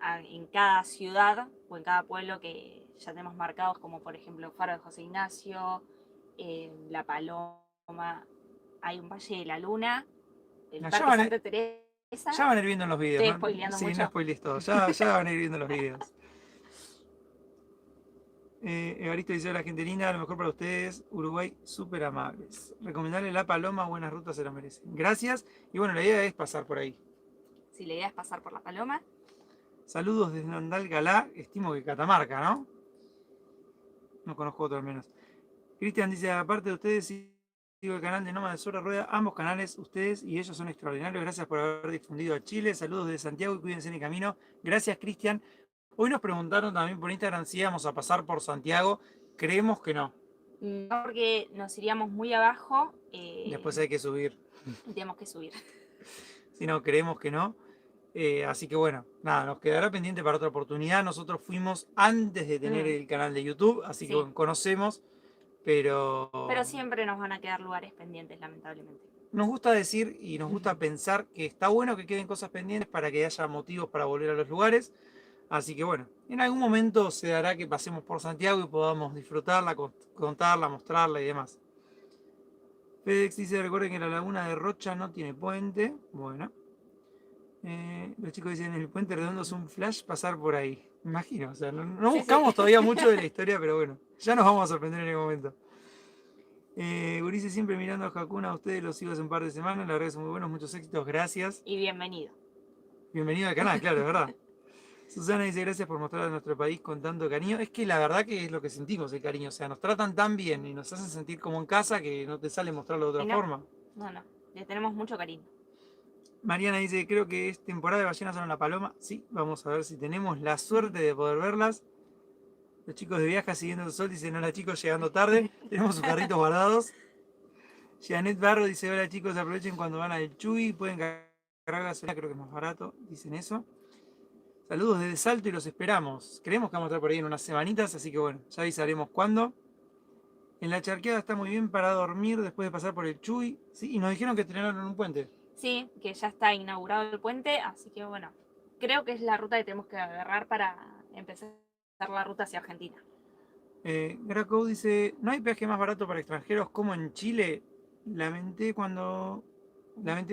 en cada ciudad o en cada pueblo que ya tenemos marcados, como por ejemplo Faro de José Ignacio, La Paloma, hay un Valle de la Luna, el No, Parque Santa Teresa. Ya van a ir viendo en los videos. Estoy spoileando sí, mucho. no spoilees todo. Ya van a ir viendo los videos. Evaristo dice, hola gente linda, lo mejor para ustedes, Uruguay, súper amables. Recomendarle La Paloma, buenas rutas, se lo merecen. Gracias. Y bueno, la idea es pasar por ahí. Sí, la idea es pasar por La Paloma. Saludos desde Andalgalá, estimo que Catamarca, ¿no? No conozco otro al menos. Cristian dice, aparte de ustedes, sigo el canal de Nómada de Sobre Rueda, ambos canales, ustedes y ellos son extraordinarios, gracias por haber difundido a Chile, saludos desde Santiago y cuídense en el camino. Gracias, Cristian. Hoy nos preguntaron también por Instagram si íbamos a pasar por Santiago, creemos que no. No, porque nos iríamos muy abajo. Después hay que subir. Tenemos que subir. Si no, creemos que no. Así que bueno, nada, nos quedará pendiente para otra oportunidad. Nosotros fuimos antes de tener el canal de YouTube, así Sí. que bueno, conocemos, pero siempre nos van a quedar lugares pendientes, lamentablemente. nos gusta decir y nos gusta pensar que está bueno que queden cosas pendientes para que haya motivos para volver a los lugares. Así que bueno, en algún momento se dará que pasemos por Santiago y podamos disfrutarla, contarla, mostrarla y demás. FedEx dice, recuerden que la laguna de Rocha no tiene puente. Bueno. Los chicos dicen, el puente redondo es un flash pasar por ahí. Me imagino, o sea, no buscamos todavía mucho de la historia, pero bueno, ya nos vamos a sorprender en el momento. Gurice siempre mirando a Hakuna, a ustedes los sigo hace un par de semanas, la verdad que son muy buenos, muchos éxitos, gracias. Y bienvenido. Bienvenido al canal, claro, es verdad. Susana dice, gracias por mostrar a nuestro país con tanto cariño. Es que la verdad que es lo que sentimos, el cariño, o sea, nos tratan tan bien y nos hacen sentir como en casa que no te sale mostrarlo de otra forma. No, le tenemos mucho cariño. Mariana dice, creo que es temporada de ballenas en La Paloma. Sí, vamos a ver si tenemos la suerte de poder verlas. Los chicos de Viaja siguiendo el sol dicen, hola chicos, llegando tarde. Tenemos sus carritos guardados. Janet Barro dice, hola chicos, aprovechen cuando van al Chuy, pueden cargar gasolina, creo que es más barato. Dicen eso. Saludos desde Salto y los esperamos. Creemos que vamos a estar por ahí en unas semanitas, así que bueno, ya avisaremos cuándo. En la charqueada está muy bien para dormir después de pasar por el Chuy. Sí, y nos dijeron que estrenaron un puente. Sí, que ya está inaugurado el puente, así que bueno, creo que es la ruta que tenemos que agarrar para empezar la ruta hacia Argentina. Graco dice, ¿no hay peaje más barato para extranjeros como en Chile? Lamenté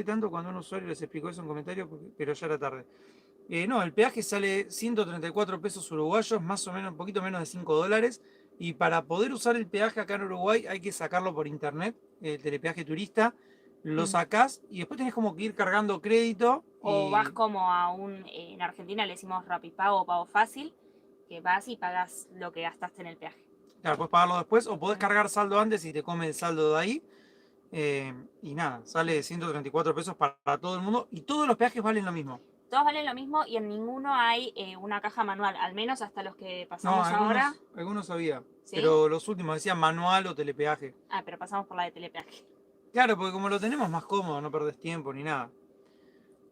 tanto cuando un usuario les explicó eso en comentarios, pero ya era tarde. No, el peaje sale 134 pesos uruguayos, más o menos, un poquito menos de 5 dólares. Y para poder usar el peaje acá en Uruguay hay que sacarlo por internet, el telepeaje turista. Lo sacás y después tenés como que ir cargando crédito. O vas como en Argentina le decimos Rapipago o Pago Fácil, que vas y pagas lo que gastaste en el peaje. Claro, puedes pagarlo después o podés cargar saldo antes y te come el saldo de ahí. Y nada, sale 134 pesos para todo el mundo y todos los peajes valen lo mismo. Todos valen lo mismo y en ninguno hay una caja manual, al menos hasta los que pasamos ahora. Algunos había, ¿Sí? Pero los últimos decían manual o telepeaje. Ah, pero pasamos por la de telepeaje. Claro, porque como lo tenemos más cómodo, no perdés tiempo ni nada.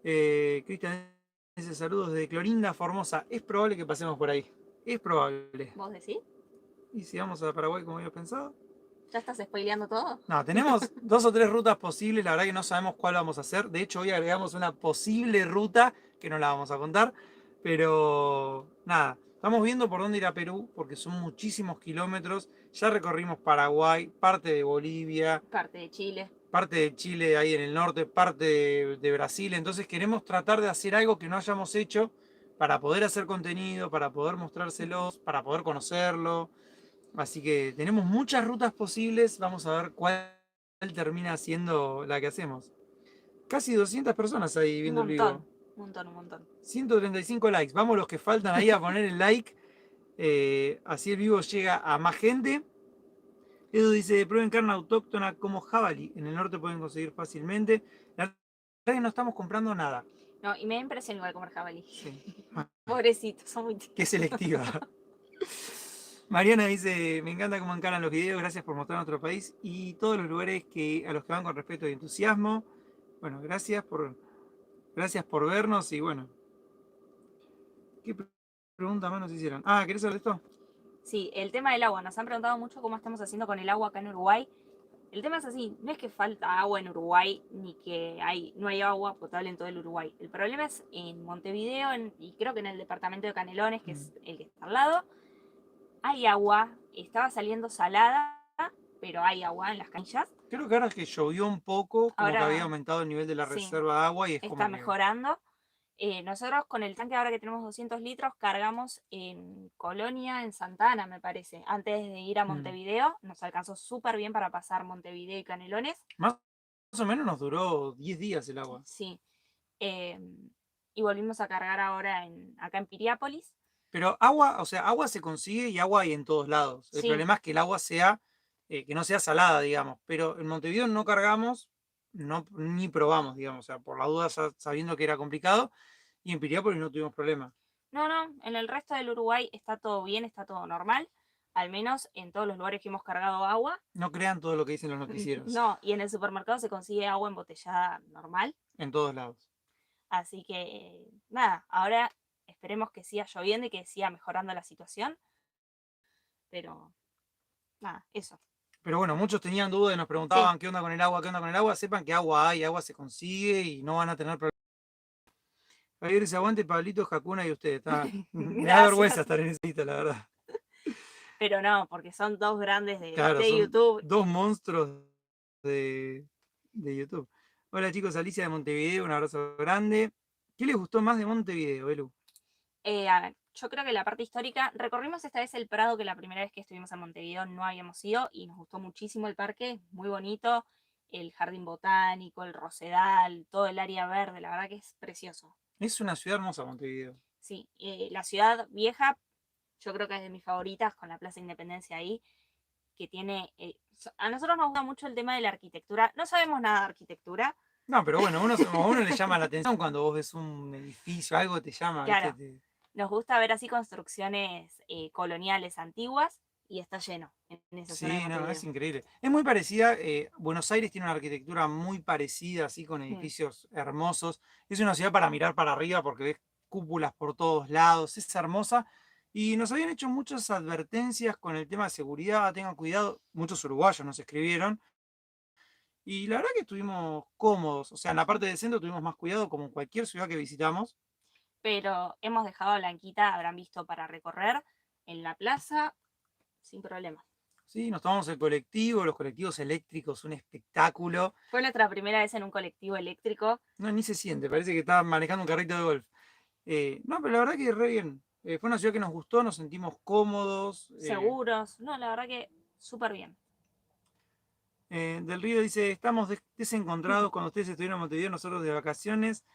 Cristian dice saludos desde Clorinda, Formosa. Es probable que pasemos por ahí. Es probable. ¿Vos decís? ¿Y si vamos a Paraguay como habíamos pensado? ¿Ya estás spoileando todo? No, tenemos 2 o 3 rutas posibles, la verdad que no sabemos cuál vamos a hacer. De hecho, hoy agregamos una posible ruta que no la vamos a contar. Pero nada, estamos viendo por dónde ir a Perú, porque son muchísimos kilómetros. Ya recorrimos Paraguay, parte de Bolivia, Parte de Chile. parte de Chile ahí en el norte, parte de Brasil. Entonces queremos tratar de hacer algo que no hayamos hecho para poder hacer contenido, para poder mostrárselos, para poder conocerlo. Así que tenemos muchas rutas posibles. Vamos a ver cuál termina siendo la que hacemos. Casi 200 personas ahí Un viendo el montón, vivo. un montón, un montón. 135 likes. Vamos los que faltan ahí a poner el like. Así el vivo llega a más gente. Edu dice, prueben carne autóctona como jabalí. En el norte pueden conseguir fácilmente. La verdad es que no estamos comprando nada. No, y me da impresión igual comer jabalí. Sí. Pobrecitos, son muy Qué selectiva. Mariana dice, me encanta cómo encaran los videos, gracias por mostrar nuestro país y todos los lugares a los que van con respeto y entusiasmo. Bueno, gracias por vernos y bueno. ¿Qué pregunta más nos hicieron? Ah, ¿querés hablar de esto? Sí, el tema del agua. Nos han preguntado mucho cómo estamos haciendo con el agua acá en Uruguay. El tema es así, no es que falta agua en Uruguay ni que no hay agua potable en todo el Uruguay. El problema es en Montevideo y creo que en el departamento de Canelones, que es el que está al lado, hay agua, estaba saliendo salada, pero hay agua en las canillas. Creo que ahora que llovió un poco, como que había Ahora aumentado el nivel de la sí, reserva de agua y es está como que... mejorando. Nosotros con el tanque ahora que tenemos 200 litros cargamos en Colonia, en Santana me parece. Antes de ir a Montevideo, nos alcanzó súper bien para pasar Montevideo y Canelones. Más o menos nos duró 10 días el agua. Sí. Y volvimos a cargar ahora acá en Piriápolis. Pero agua, o sea, agua se consigue y agua hay en todos lados. El Sí, problema es que el agua sea, que no sea salada, digamos. Pero en Montevideo no cargamos, ni probamos, digamos. O sea, por la duda sabiendo que era complicado. Y en Piriápolis no tuvimos problema. no, en el resto del Uruguay está todo bien, está todo normal. Al menos en todos los lugares que hemos cargado agua. No crean todo lo que dicen los noticieros. No, y en el supermercado se consigue agua embotellada normal. En todos lados. Así que, nada, ahora esperemos que siga lloviendo y que siga mejorando la situación. Pero, nada, eso. Pero bueno, muchos tenían dudas y nos preguntaban qué onda con el agua, qué onda con el agua. Sepan que agua hay, agua se consigue y no van a tener problemas. Javier se aguante, Pablito, Hakuna y usted. Me da vergüenza estar en esa lista, la verdad. Pero no, porque son dos grandes Claro, de son YouTube. dos monstruos de YouTube. Hola chicos, Alicia de Montevideo, un abrazo grande. ¿Qué les gustó más de Montevideo, Belu? A ver, yo creo que la parte histórica, recorrimos esta vez el Prado, que la primera vez que estuvimos en Montevideo no habíamos ido, y nos gustó muchísimo el parque, muy bonito, el jardín botánico, el rosedal, todo el área verde, la verdad que es precioso. Es una ciudad hermosa Montevideo. Sí, la ciudad vieja, yo creo que es de mis favoritas, con la Plaza Independencia ahí, que tiene... a nosotros nos gusta mucho el tema de la arquitectura, no sabemos nada de arquitectura. No, pero bueno, a uno le llama la atención cuando vos ves un edificio, algo te llama, Claro, ¿viste? nos gusta ver así construcciones coloniales antiguas y está lleno en esa zona de Sí, no, Montevideo. es increíble. Es muy parecida, Buenos Aires tiene una arquitectura muy parecida, así con edificios hermosos. Es una ciudad para mirar para arriba porque ves cúpulas por todos lados, es hermosa. Y nos habían hecho muchas advertencias con el tema de seguridad, tengan cuidado. Muchos uruguayos nos escribieron. Y la verdad que estuvimos cómodos. O sea, en la parte del centro tuvimos más cuidado como en cualquier ciudad que visitamos. Pero hemos dejado a Blanquita, habrán visto, para recorrer en la plaza sin problema. Sí, nos tomamos el colectivo, los colectivos eléctricos, un espectáculo. Fue nuestra primera vez en un colectivo eléctrico. No, ni se siente, parece que estaba manejando un carrito de golf. No, pero la verdad que re bien. Fue una ciudad que nos gustó, nos sentimos cómodos. Seguros. No, la verdad que súper bien. Del Río dice, estamos desencontrados cuando ustedes estuvieron en Montevideo, nosotros de vacaciones.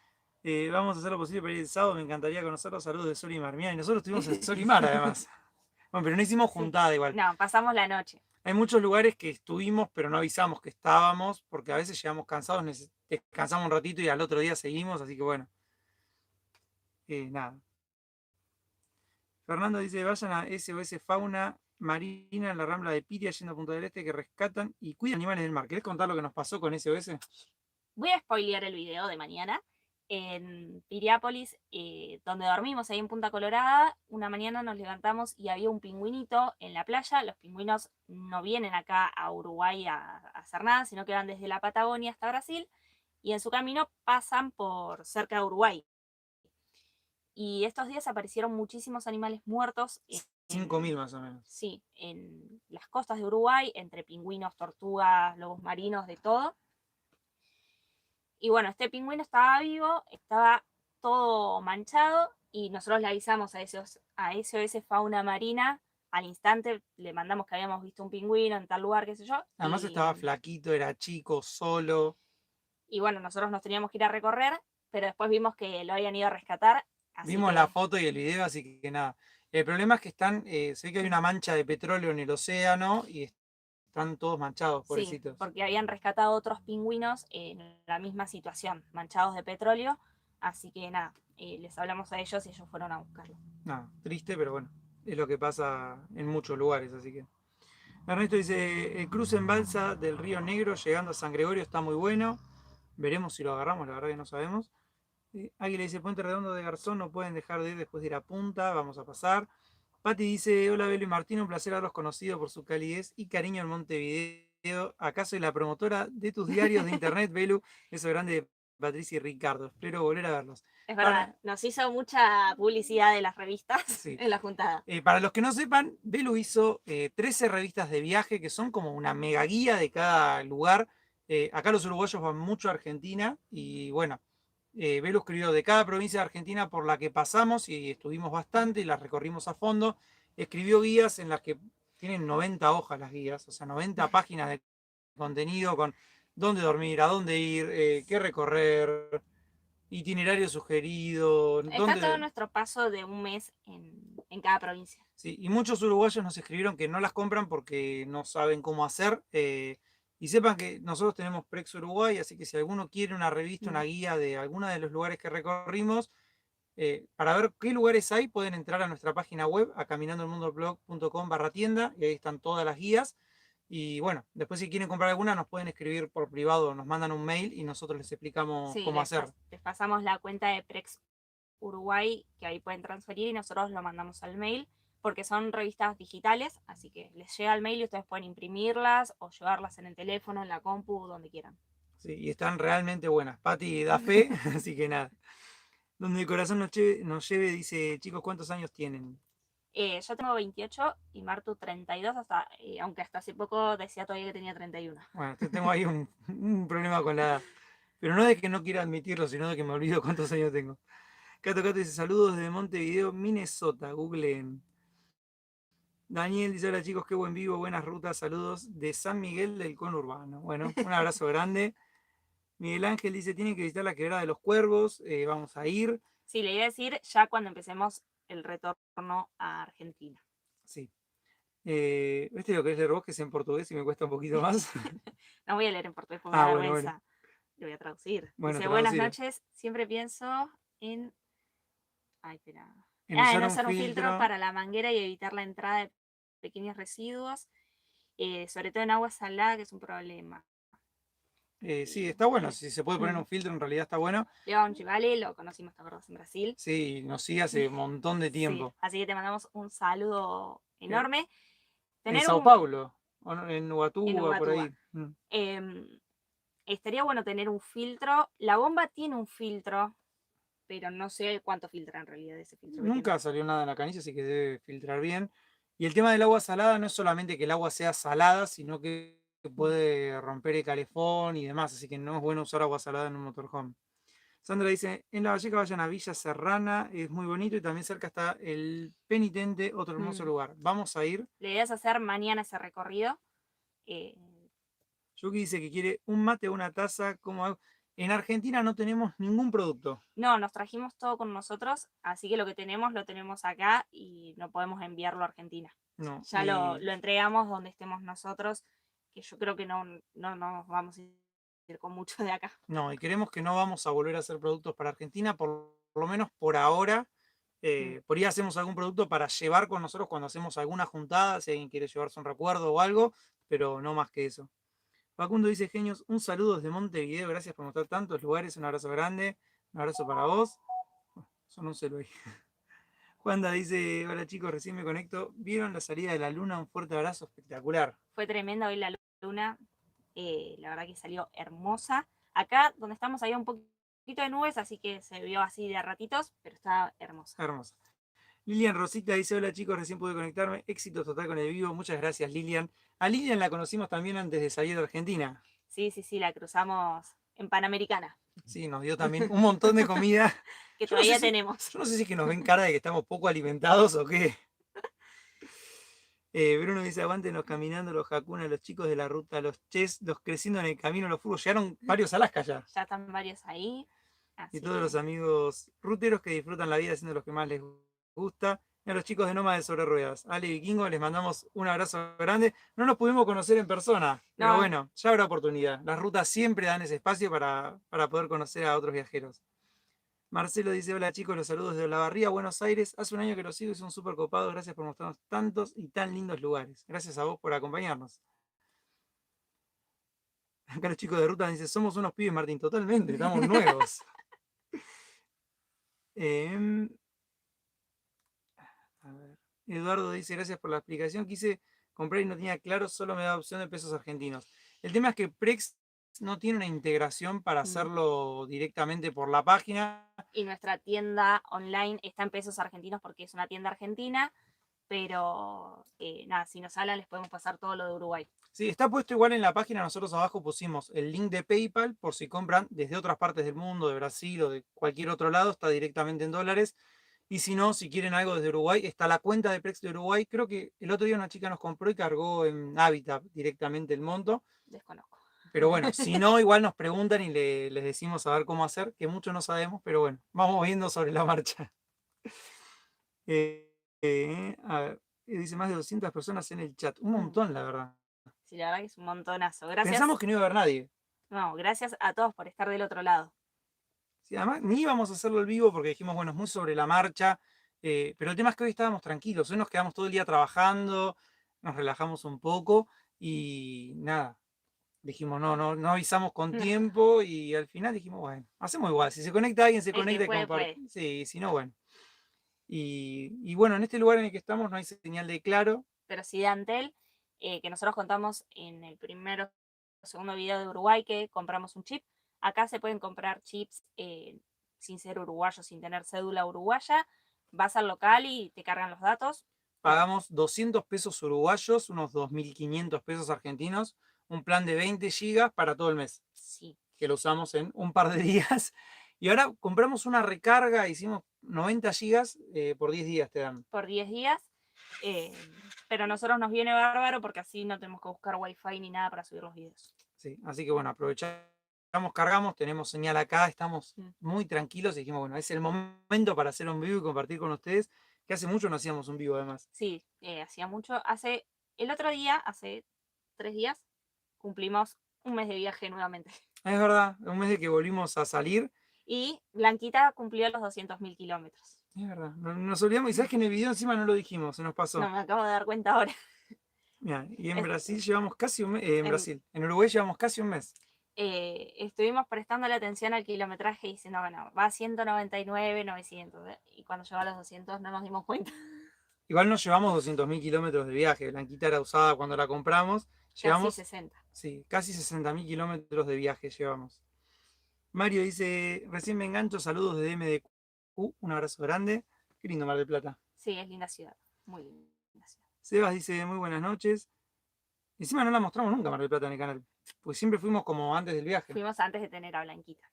Vamos a hacer lo posible para ir el sábado, me encantaría conocerlos. Saludos de Sol y Mar. Mirá, y nosotros estuvimos en Sol y Mar además. Bueno, pero no hicimos juntada igual. No, pasamos la noche. Hay muchos lugares que estuvimos, pero no avisamos que estábamos, porque a veces llegamos cansados, descansamos un ratito y al otro día seguimos, así que bueno. Nada. Fernando dice, vayan a SOS Fauna Marina en la Rambla de Piria, yendo a Punta del Este, que rescatan y cuidan animales del mar. ¿Querés contar lo que nos pasó con SOS? Voy a spoilear el video de mañana. en Piriápolis, donde dormimos ahí en Punta Colorada, una mañana nos levantamos y había un pingüinito en la playa. Los pingüinos no vienen acá a Uruguay a hacer nada, sino que van desde la Patagonia hasta Brasil y en su camino pasan por cerca de Uruguay. Y estos días aparecieron muchísimos animales muertos 5.000 más o menos. sí, en las costas de Uruguay, entre pingüinos, tortugas, lobos marinos, de todo. Y bueno, este pingüino estaba vivo, estaba todo manchado y nosotros le avisamos a SOS Fauna Marina. Al instante le mandamos que habíamos visto un pingüino en tal lugar, qué sé yo. Además estaba flaquito, era chico, solo. Y bueno, nosotros nos teníamos que ir a recorrer, pero después vimos que lo habían ido a rescatar. Vimos la foto y el video, así que nada. El problema es que se ve que hay una mancha de petróleo en el océano y están todos manchados, pobrecitos. Sí, porque habían rescatado otros pingüinos en la misma situación, manchados de petróleo. Así que nada, les hablamos a ellos y ellos fueron a buscarlo. Nada, triste, pero bueno, es lo que pasa en muchos lugares, así que. Ernesto dice, el cruce en balsa del Río Negro llegando a San Gregorio está muy bueno. Veremos si lo agarramos, la verdad que no sabemos. Águila dice, Puente Redondo de Garzón, no pueden dejar de ir después de ir a Punta, vamos a pasar. Pati dice, hola Belo y Martín, un placer haberlos conocido por su calidez y cariño en Montevideo. Acá soy la promotora de tus diarios de internet, Belu. Eso grande de Patricia y Ricardo. Espero volver a verlos. Es verdad, nos hizo mucha publicidad de las revistas Sí. en la juntada. Para los que no sepan, Belu hizo 13 revistas de viaje que son como una mega guía de cada lugar. Acá los uruguayos van mucho a Argentina y bueno, Belu escribió de cada provincia de Argentina por la que pasamos y estuvimos bastante y las recorrimos a fondo. Escribió guías en las que tienen 90 hojas las guías, o sea, 90 páginas de contenido con dónde dormir, a dónde ir, qué recorrer, itinerario sugerido. Está todo nuestro paso de un mes en cada provincia. Sí, y muchos uruguayos nos escribieron que no las compran porque no saben cómo hacer. Y sepan que nosotros tenemos Prex Uruguay, así que si alguno quiere una revista, una guía de alguno de los lugares que recorrimos, para ver qué lugares hay, pueden entrar a nuestra página web, a caminandoelmundoblog.com/tienda, y ahí están todas las guías. Y bueno, después si quieren comprar alguna, nos pueden escribir por privado, nos mandan un mail y nosotros les explicamos cómo hacer. Les pasamos la cuenta de Prex Uruguay, que ahí pueden transferir y nosotros lo mandamos al mail, porque son revistas digitales, así que les llega el mail y ustedes pueden imprimirlas o llevarlas en el teléfono, en la compu, donde quieran. Sí, y están realmente buenas. Pati da fe, así que nada. Donde el corazón nos lleve, dice, chicos, ¿cuántos años tienen? Yo tengo 28 y Martu 32, aunque hasta hace poco decía todavía que tenía 31. Bueno, tengo ahí un problema con la edad. Pero no de que no quiera admitirlo, sino de que me olvido cuántos años tengo. Cato dice, saludos desde Montevideo, Minnesota, googleen. Daniel dice, hola chicos, qué buen vivo, buenas rutas, saludos de San Miguel del Conurbano. Bueno, un abrazo grande. Miguel Ángel dice, tienen que visitar la Quebrada de los Cuervos, vamos a ir. Sí, le iba a decir ya cuando empecemos el retorno a Argentina. Sí. ¿Viste lo que es leer vos, que es en portugués y me cuesta un poquito más? No voy a leer en portugués porque me da vergüenza. Bueno. Lo voy a traducir. Bueno, dice, buenas noches, siempre pienso en... Ay, espera. En usar un filtro para la manguera y evitar la entrada de pequeños residuos, sobre todo en agua salada, que es un problema. Sí, está bueno. Si se puede poner un filtro, en realidad está bueno. León Chivale, lo conocimos, ¿te acuerdas? En Brasil. Sí, nos sigue hace un montón de tiempo. Sí, así que te mandamos un saludo enorme. En Sao Paulo, en Ubatuba, por ahí. Estaría bueno tener un filtro. La bomba tiene un filtro, pero no sé cuánto filtra en realidad ese filtro. Nunca salió nada en la canilla, así que debe filtrar bien. Y el tema del agua salada no es solamente que el agua sea salada, sino que puede romper el calefón y demás, así que no es bueno usar agua salada en un motorhome. Sandra dice, en La Valleca vayan a Villa Serrana, es muy bonito y también cerca está el Penitente, otro hermoso lugar. Vamos a ir. Le idea es hacer mañana ese recorrido. Yuki dice que quiere un mate o una taza, ¿cómo hago? En Argentina no tenemos ningún producto. No, nos trajimos todo con nosotros, así que lo que tenemos lo tenemos acá y no podemos enviarlo a Argentina. No, ya lo entregamos donde estemos nosotros, que yo creo que no nos vamos a ir con mucho de acá. No, y queremos que no vamos a volver a hacer productos para Argentina, por lo menos por ahora. Por ahí hacemos algún producto para llevar con nosotros cuando hacemos alguna juntada, si alguien quiere llevarse un recuerdo o algo, pero no más que eso. Facundo dice, genios, un saludo desde Montevideo, gracias por mostrar tantos lugares, un abrazo grande. Un abrazo para vos. Son un celo ahí. Juanda dice, hola chicos, recién me conecto. ¿Vieron la salida de la luna? Un fuerte abrazo espectacular. Fue tremenda hoy la luna, la verdad que salió hermosa. Acá donde estamos había un poquito de nubes, así que se vio así de a ratitos, pero estaba hermosa. Hermosa. Lilian Rosita dice, hola chicos, recién pude conectarme. Éxito total con el vivo. Muchas gracias, Lilian. A Lilian la conocimos también antes de salir de Argentina. Sí, la cruzamos en Panamericana. Sí, nos dio también un montón de comida. Que Yo no sé todavía si, tenemos. yo no sé si es que nos ven cara de que estamos poco alimentados o qué. Bruno dice, aguántenos caminando los Hakuna, los chicos de la ruta, los Ches, los creciendo en el camino, los furgos. Llegaron varios a Alaska ya. Ya están varios ahí. Y Así todos que los amigos ruteros que disfrutan la vida haciendo lo que más les gusta. Y a los chicos de Nómades sobre Ruedas. Ale y Vikingo, les mandamos un abrazo grande. No nos pudimos conocer en persona, pero no, bueno, ya habrá oportunidad. Las rutas siempre dan ese espacio para poder conocer a otros viajeros. Marcelo dice, hola chicos, los saludos desde Olavarría, Buenos Aires. Hace un año que los sigo y son súper copados. Gracias por mostrarnos tantos y tan lindos lugares. Gracias a vos por acompañarnos. Acá los chicos de ruta dicen, somos unos pibes, Martín, totalmente, estamos nuevos. Em, a ver. Eduardo dice, gracias por la explicación. Quise comprar y no tenía claro, solo me da opción de pesos argentinos. El tema es que Prex no tiene una integración para hacerlo directamente por la página. Y nuestra tienda online está en pesos argentinos porque es una tienda argentina, pero nada, si nos hablan les podemos pasar todo lo de Uruguay. Sí, está puesto igual en la página, nosotros abajo pusimos el link de PayPal por si compran desde otras partes del mundo, de Brasil o de cualquier otro lado, está directamente en dólares. Y si no, si quieren algo desde Uruguay, está la cuenta de Prex de Uruguay. Creo que el otro día una chica nos compró y cargó en Habitat directamente el monto. Desconozco. Pero bueno, si no, igual nos preguntan y les decimos a ver cómo hacer, que mucho no sabemos, pero bueno, vamos viendo sobre la marcha. A ver, dice más de 200 personas en el chat. Un montón, la verdad. Sí, la verdad que es un montonazo. Gracias. Pensamos que no iba a haber nadie. No, gracias a todos por estar del otro lado. Sí, además, ni íbamos a hacerlo al vivo porque dijimos, bueno, es muy sobre la marcha. Pero el tema es que hoy estábamos tranquilos. Hoy nos quedamos todo el día trabajando, nos relajamos un poco y nada. Dijimos, no avisamos con tiempo y al final dijimos, bueno, hacemos igual. Si se conecta alguien, se El que conecta y puede, comparte. puede. Sí, si no, bueno. Y bueno, en este lugar en el que estamos no hay señal de claro. Pero sí de Antel, que nosotros contamos en el primero o segundo video de Uruguay que compramos un chip. Acá se pueden comprar chips sin ser uruguayos, sin tener cédula uruguaya. Vas al local y te cargan los datos. Pagamos 200 pesos uruguayos, unos 2.500 pesos argentinos, un plan de 20 gigas para todo el mes. Sí. Que lo usamos en un par de días. Y ahora compramos una recarga, hicimos 90 gigas por 10 días te dan. Por 10 días. Pero a nosotros nos viene bárbaro porque así no tenemos que buscar wifi ni nada para subir los videos. Sí, así que bueno, aprovechamos, cargamos, tenemos señal acá, estamos muy tranquilos y dijimos, bueno, es el momento para hacer un vivo y compartir con ustedes, que hace mucho no hacíamos un vivo además. Sí, hacía mucho. El otro día, hace 3 días, cumplimos un mes de viaje nuevamente. Es verdad, un mes de que volvimos a salir. Y Blanquita cumplió los 200.000 kilómetros. Es verdad, nos olvidamos y sabes que en el video encima no lo dijimos, se nos pasó. No, me acabo de dar cuenta ahora. Mira, y en Brasil llevamos casi un mes, en Uruguay llevamos casi un mes. Estuvimos prestándole atención al kilometraje y diciendo, bueno, va a 199, 900. Y cuando llegó a los 200 no nos dimos cuenta. Igual nos llevamos 200.000 kilómetros de viaje. Blanquita era usada cuando la compramos. Llevamos, casi 60. Sí, casi 60.000 kilómetros de viaje llevamos. Mario dice, recién me engancho, saludos de MDQ, un abrazo grande. Qué lindo Mar del Plata. Sí, es linda ciudad, muy linda ciudad. Sebas dice, muy buenas noches. Encima no la mostramos nunca Mar del Plata en el canal, pues siempre fuimos como antes del viaje. Fuimos antes de tener a Blanquita.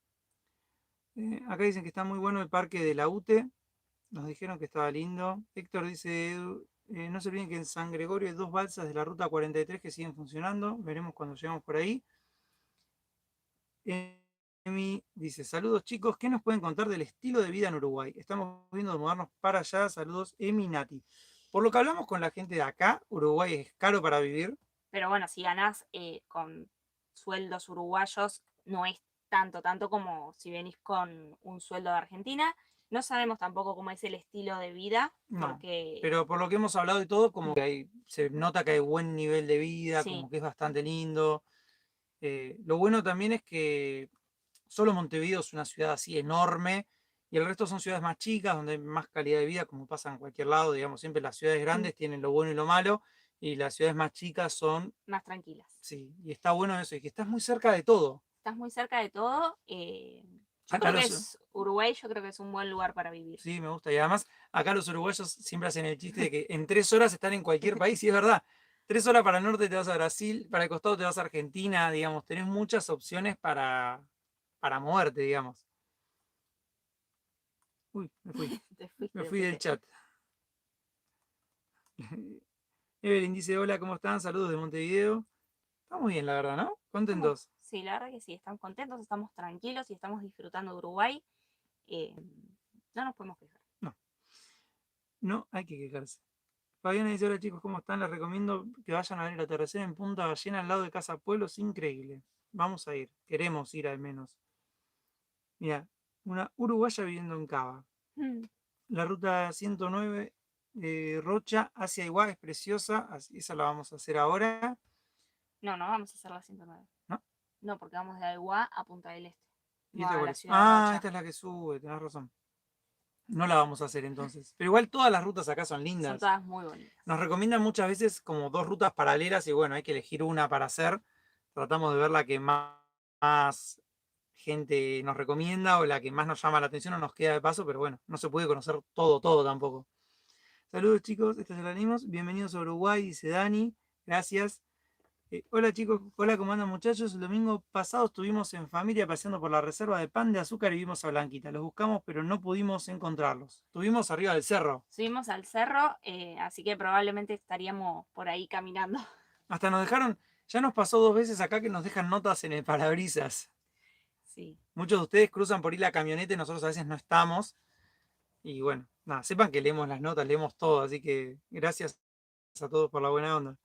Acá dicen que está muy bueno el parque de la UTE. Nos dijeron que estaba lindo. Héctor dice, no se olviden que en San Gregorio hay 2 balsas de la ruta 43 que siguen funcionando. Veremos cuando lleguemos por ahí. Emi dice, saludos chicos, ¿qué nos pueden contar del estilo de vida en Uruguay? Estamos viendo de mudarnos para allá. Saludos, Emi Nati. Por lo que hablamos con la gente de acá, Uruguay es caro para vivir. Pero bueno, si ganás con sueldos uruguayos, no es tanto como si venís con un sueldo de Argentina. No sabemos tampoco cómo es el estilo de vida. No, porque... pero por lo que hemos hablado y todo, como que se nota que hay buen nivel de vida, sí. como que es bastante lindo. Lo bueno también es que Solo Montevideo es una ciudad así enorme y el resto son ciudades más chicas, donde hay más calidad de vida, como pasa en cualquier lado, digamos, siempre las ciudades Mm, grandes tienen lo bueno y lo malo, y las ciudades más chicas son, más tranquilas. sí, y está bueno eso, y que estás muy cerca de todo. Estás muy cerca de todo. Yo Acá creo que los, es Uruguay, yo creo que es un buen lugar para vivir. sí, me gusta, y además acá los uruguayos siempre hacen el chiste de que en 3 horas están en cualquier país, y es verdad. 3 horas para el norte te vas a Brasil, para el costado te vas a Argentina, digamos, tenés muchas opciones para moverte, digamos. Uy, Te me fuiste, te fui del fuiste. chat. Evelyn dice, hola, ¿cómo están? Saludos de Montevideo. Estamos bien, la verdad, ¿no? Contentos. Sí, la verdad que sí, estamos contentos, estamos tranquilos y estamos disfrutando de Uruguay. Eh, no nos podemos quejar. No, no hay que quejarse. Fabiana dice, hola chicos, ¿cómo están? Les recomiendo que vayan a ver el atardecer en Punta Ballena al lado de Casa Pueblo, es increíble. Vamos a ir, queremos ir al menos. Mira, una uruguaya viviendo en Cava. Mm. La ruta 109 Rocha hacia Iguá es preciosa, esa la vamos a hacer ahora, No, no vamos a hacer la 109. ¿no? No, porque vamos de Aiguá a Punta del Este. ¿Y No esta a cuál la es? ciudad de Ah, Rocha. esta es la que sube, tenés razón. No la vamos a hacer entonces. Pero igual todas las rutas acá son Son lindas. todas muy bonitas. Nos recomiendan muchas veces como dos rutas paralelas y bueno, hay que elegir una para hacer. Tratamos de ver la que más gente nos recomienda o la que más nos llama la atención o nos queda de paso, pero bueno, no se puede conocer todo tampoco. Saludos chicos, esto ya lo animos. Bienvenidos a Uruguay, dice Dani. Gracias. Hola chicos, hola, ¿cómo andan muchachos? El domingo pasado estuvimos en familia paseando por la reserva de pan de azúcar y vimos a Blanquita. Los buscamos, pero no pudimos encontrarlos. Estuvimos arriba del cerro. Subimos al cerro, así que probablemente estaríamos por ahí caminando. Hasta nos dejaron, ya nos pasó 2 veces acá que nos dejan notas en el parabrisas. Sí. Muchos de ustedes cruzan por ahí la camioneta y nosotros a veces no estamos. Y bueno, nada, sepan que leemos las notas, leemos todo, así que gracias a todos por la buena onda.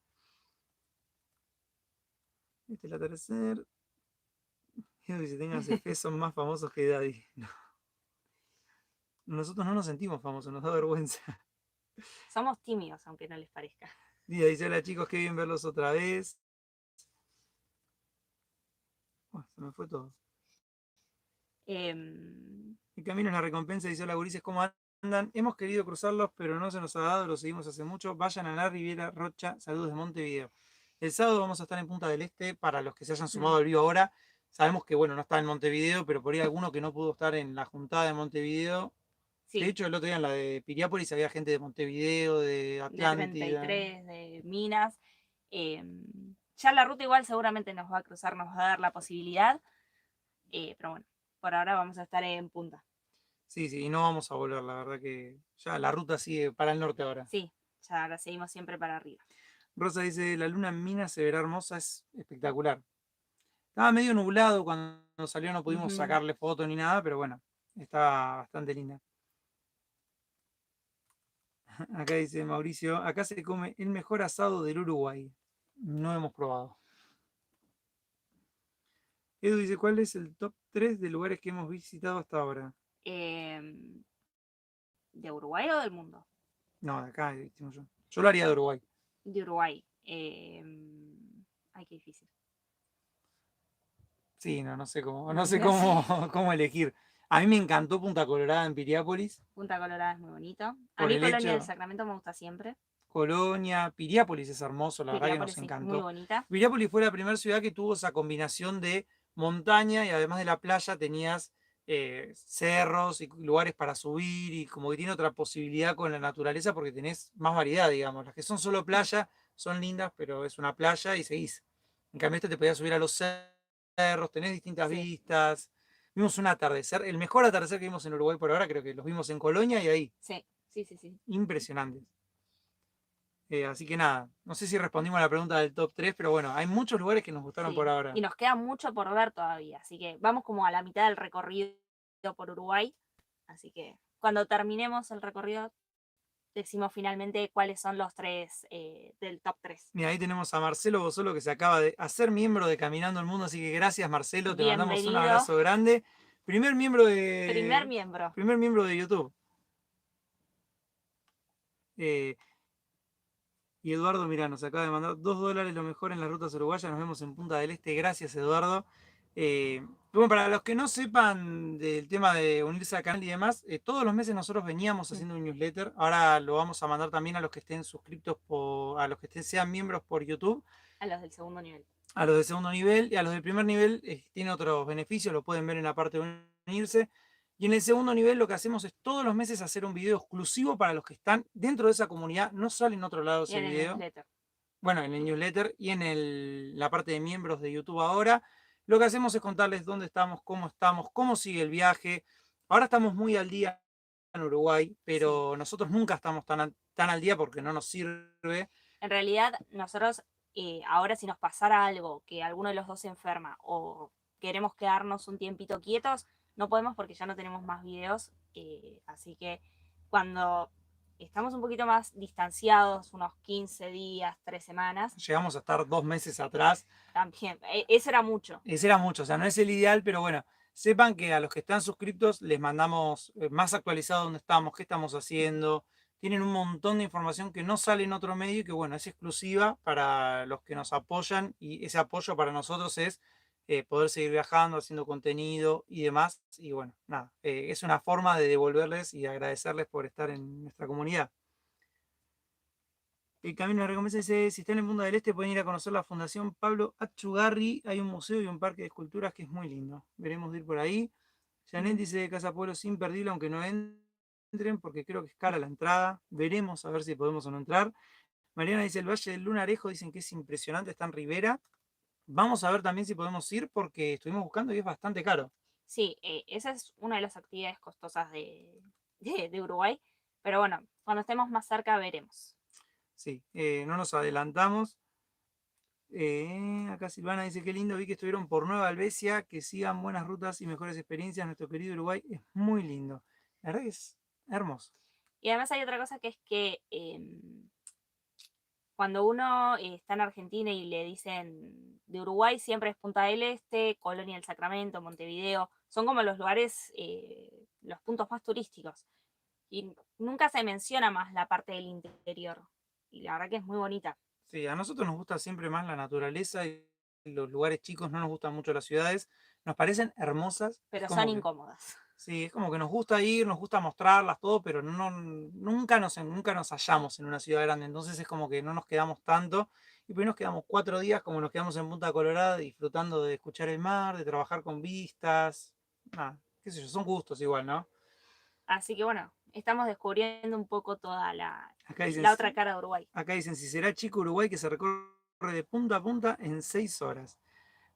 Este es la tercera. Dice, ténganse fe, son más famosos que Daddy. No, nosotros no nos sentimos famosos, nos da vergüenza. Somos tímidos, aunque no les parezca. Día dice, hola chicos, qué bien verlos otra vez. Se me fue todo. Em, El camino es la recompensa, dice, hola gurises, ¿cómo andan? Hemos querido cruzarlos, pero no se nos ha dado, lo seguimos hace mucho. Vayan a la Riviera Rocha, saludos de Montevideo. El sábado vamos a estar en Punta del Este, para los que se hayan sumado al vivo ahora. Sabemos que, bueno, no está en Montevideo, pero por ahí alguno que no pudo estar en la juntada de Montevideo. De sí, hecho, el otro día en la de Piriápolis había gente de Montevideo, de de Atlántida. 33, de Minas. Ya la ruta igual seguramente nos va a cruzar, nos va a dar la posibilidad. Pero bueno, por ahora vamos a estar en punta. Sí, sí, y no vamos a volver, la verdad que ya la ruta sigue para el norte ahora. Sí, ya la seguimos siempre para arriba. Rosa dice, la luna en Minas se verá hermosa, es espectacular. Estaba medio nublado cuando salió, no pudimos Ujú. sacarle foto ni nada, pero bueno, está bastante linda. Acá dice Mauricio, acá se come el mejor asado del Uruguay. No hemos probado. Edu dice, ¿cuál es el top 3 de lugares que hemos visitado hasta ahora? Em, ¿De Uruguay o del mundo? No, de acá, decimos yo. Yo lo haría de Uruguay. De Uruguay. Ay, qué difícil. Sí, no sé cómo, no sé cómo, cómo elegir. A mí me encantó Punta Colorada en Piriápolis, Punta Colorada es muy bonito. A por mí el Colonia del hecho, Sacramento me gusta siempre. Colonia, Piriápolis es hermoso, la verdad que nos Piriápolis sí, muy encantó. bonita. Piriápolis fue la primera ciudad que tuvo esa combinación de montaña y además de la playa tenías cerros y lugares para subir y como que tiene otra posibilidad con la naturaleza porque tenés más variedad, digamos. Las que son solo playa son lindas, pero es una playa y seguís. En cambio, te podías subir a los cerros, tenés distintas Sí, vistas. Vimos un atardecer, el mejor atardecer que vimos en Uruguay por ahora, creo que los vimos en Colonia y ahí. sí, sí, sí, sí. Impresionantes. Así que nada, no sé si respondimos a la pregunta del top 3, pero bueno, hay muchos lugares que nos gustaron por Sí. ahora. Y nos queda mucho por ver todavía. Así que vamos como a la mitad del recorrido por Uruguay. Así que cuando terminemos el recorrido, decimos finalmente cuáles son los tres del top 3. Mira, ahí tenemos a Marcelo Bosolo que se acaba de hacer miembro de Caminando el Mundo, así que gracias Marcelo, te mandamos un Bienvenido, abrazo grande. Primer miembro primer de, miembro. primer miembro de YouTube. Eh, y Eduardo, mira, nos acaba de mandar $2 lo mejor en las rutas uruguayas. Nos vemos en Punta del Este. Gracias, Eduardo. Eh, bueno, para los que no sepan del tema de unirse al canal y demás, todos los meses nosotros veníamos Mm. haciendo un newsletter. Ahora lo vamos a mandar también a los que estén suscriptos, a los que sean miembros por YouTube, A los del segundo nivel. a los de segundo nivel y a los del primer nivel. Tiene otros beneficios, lo pueden ver en la parte de unirse. Y en el segundo nivel lo que hacemos es todos los meses hacer un video exclusivo para los que están dentro de esa comunidad. No sale en otro lado Y ese en el video. newsletter. Bueno, en el newsletter y en la parte de miembros de YouTube ahora. Lo que hacemos es contarles dónde estamos, cómo sigue el viaje. Ahora estamos muy al día en Uruguay, Sí. pero nosotros nunca estamos tan al día porque no nos sirve. En realidad, nosotros, ahora si nos pasara algo, que alguno de los dos se enferma o queremos quedarnos un tiempito quietos, no podemos porque ya no tenemos más videos. Así que cuando estamos un poquito más distanciados, unos 15 días, 3 semanas, Llegamos a estar 2 meses atrás. también, eso era mucho. Ese era mucho, o sea, no es el ideal, pero bueno, sepan que a los que están suscriptos les mandamos más actualizado dónde estamos, qué estamos haciendo. Tienen un montón de información que no sale en otro medio y que, bueno, es exclusiva para los que nos apoyan y ese apoyo para nosotros es poder seguir viajando, haciendo contenido y demás. Y bueno, nada, es una forma de devolverles y agradecerles por estar en nuestra comunidad. El Camino de Recompensa dice, si están en Punta del Este pueden ir a conocer la Fundación Pablo Achugarri. Hay un museo y un parque de esculturas que es muy lindo. Veremos de ir por ahí. Janet Mm. dice Casa Pueblo es imperdible, aunque no entren, porque creo que es cara la entrada. Veremos a ver si podemos o no entrar. Mariana dice el Valle del Lunarejo, dicen que es impresionante, está en Rivera. Vamos a ver también si podemos ir porque estuvimos buscando y es bastante caro. Sí, esa es una de las actividades costosas de Uruguay, pero bueno, cuando estemos más cerca veremos. Sí, no nos adelantamos. Acá Silvana dice, qué lindo, vi que estuvieron por Nueva Albesia, que sigan buenas rutas y mejores experiencias. Nuestro querido Uruguay es muy lindo. La verdad que es hermoso. Y además hay otra cosa que es que cuando uno está en Argentina y le dicen de Uruguay, siempre es Punta del Este, Colonia del Sacramento, Montevideo, son como los lugares, los puntos más turísticos. Y nunca se menciona más la parte del interior. Y la verdad que es muy bonita, Sí, a nosotros nos gusta siempre más la naturaleza y los lugares chicos, no nos gustan mucho las ciudades. Nos parecen hermosas. Es pero son como que, incómodas. sí, es como que nos gusta ir, nos gusta mostrarlas, todo, pero no, nunca nos hallamos en una ciudad grande. Entonces es como que no nos quedamos tanto. Y pues nos quedamos 4 días como nos quedamos en Punta Colorada disfrutando de escuchar el mar, de trabajar con vistas. Nada, qué sé yo, son gustos igual, ¿no? Así que bueno, estamos descubriendo un poco toda Acá dicen, la otra cara de Uruguay. acá dicen, si será chico Uruguay que se recorre de punta a punta en 6 horas.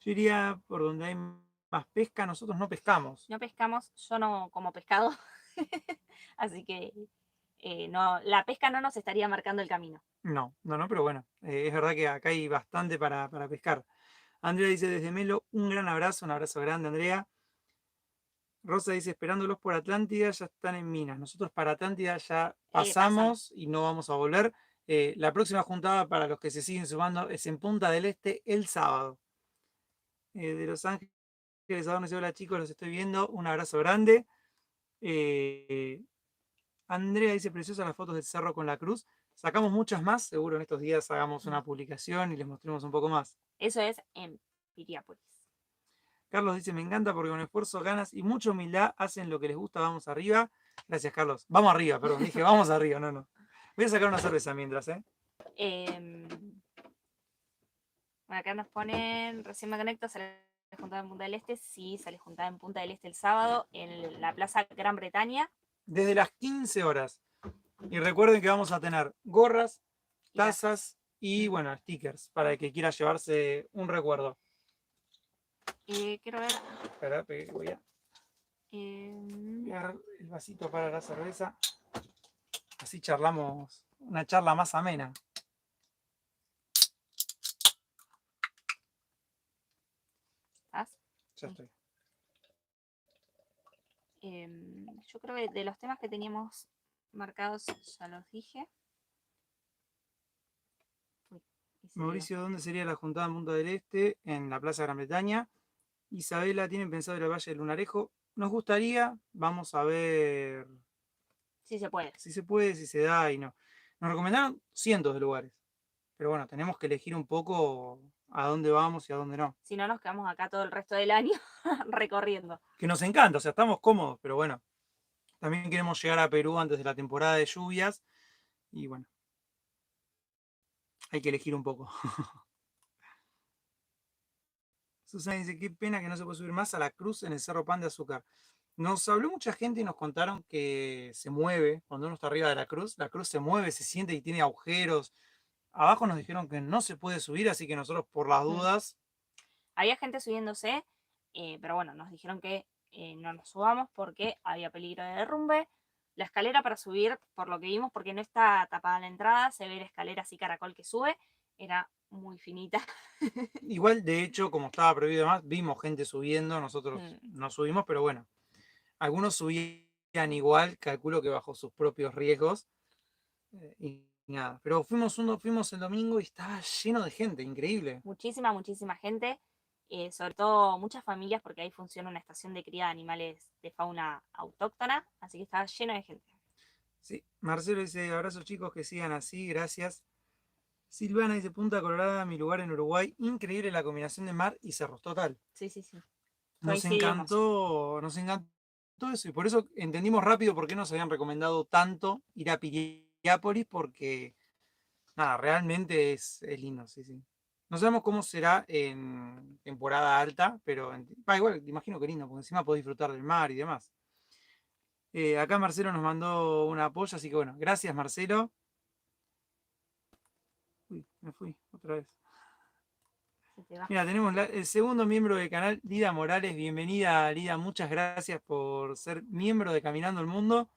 Yo iría por donde hay más pesca, nosotros no pescamos. No pescamos, yo no como pescado, así que no, la pesca no nos estaría marcando el camino. No, no, no, pero bueno, es verdad que acá hay bastante para pescar. Andrea dice desde Melo, un abrazo grande, Andrea. Rosa dice, esperándolos por Atlántida, ya están en Minas. Nosotros para Atlántida ya Pasamos. pasamos y no vamos a volver. La próxima juntada para los que se siguen sumando es en Punta del Este el sábado. De Los Ángeles, ¿a dónde se hola chicos? Los estoy viendo. Un abrazo grande. Eh, Andrea dice, preciosas las fotos del cerro con la cruz. Sacamos muchas más, seguro en estos días hagamos Mm. una publicación y les mostremos un poco más. Eso es en Piriápolis. Carlos dice, me encanta porque con esfuerzo, ganas y mucha humildad hacen lo que les gusta, vamos arriba. Gracias, Carlos. Vamos arriba, perdón, dije, vamos arriba, no, no. Voy a sacar una cerveza mientras, ¿eh? Em, bueno, acá nos ponen, recién me conecto, sale juntada en Punta del Este. Sí, sale juntada en Punta del Este el sábado en la Plaza Gran Bretaña. Desde las 15 horas. Y recuerden que vamos a tener gorras, Y tazas. tazas y, bueno, stickers para el que quiera llevarse un recuerdo. Quiero ver. Espera, voy a em, agarrar el vasito para la cerveza. Así charlamos, una charla más amena. ¿Estás? Ya estoy. Yo creo que de los temas que teníamos marcados ya los dije. Uy, y se dio. Mauricio, ¿dónde sería la juntada en Punta del Este? En la Plaza Gran Bretaña. Isabela, ¿tienen pensado ir al Valle del Lunarejo? Nos gustaría, vamos a ver Sí se puede. si se puede, si se da y no. Nos recomendaron cientos de lugares, pero bueno, tenemos que elegir un poco a dónde vamos y a dónde no. Si no, nos quedamos acá todo el resto del año recorriendo. Que nos encanta, o sea, estamos cómodos, pero bueno, también queremos llegar a Perú antes de la temporada de lluvias y bueno, hay que elegir un poco. Susana dice, qué pena que no se puede subir más a la cruz en el Cerro Pan de Azúcar. Nos habló mucha gente y nos contaron que se mueve, cuando uno está arriba de la cruz se mueve, se siente y tiene agujeros. Abajo nos dijeron que no se puede subir, así que nosotros por las Mm. dudas, Había gente subiéndose, pero bueno, nos dijeron que no nos subamos porque había peligro de derrumbe. La escalera para subir, por lo que vimos, porque no está tapada la entrada, se ve la escalera así caracol que sube, era muy finita. igual de hecho, como estaba prohibido más, vimos gente subiendo, nosotros Mm. no subimos, pero bueno, algunos subían igual, calculo que bajo sus propios riesgos, y nada. Pero fuimos el domingo y estaba lleno de gente, increíble. Muchísima, muchísima gente, sobre todo muchas familias, porque ahí funciona una estación de cría de animales de fauna autóctona, así que estaba lleno de gente. Sí, Marcelo dice, abrazos chicos, que sigan así, gracias. Silvana dice, Punta Colorada, mi lugar en Uruguay, increíble la combinación de mar y cerros, total. Sí, sí, sí. Nos Coincidimos. nos encantó eso y por eso entendimos rápido por qué nos habían recomendado tanto ir a Piriápolis, porque nada, realmente es lindo, sí, sí. No sabemos cómo será en temporada alta, pero igual, imagino que lindo, porque encima podés disfrutar del mar y demás. Acá Marcelo nos mandó un apoyo, así que bueno, gracias Marcelo. Uy, me fui otra vez. Se te va. Mira, tenemos el segundo miembro del canal, Lida Morales. Bienvenida, Lida. Muchas gracias por ser miembro de Caminando el Mundo.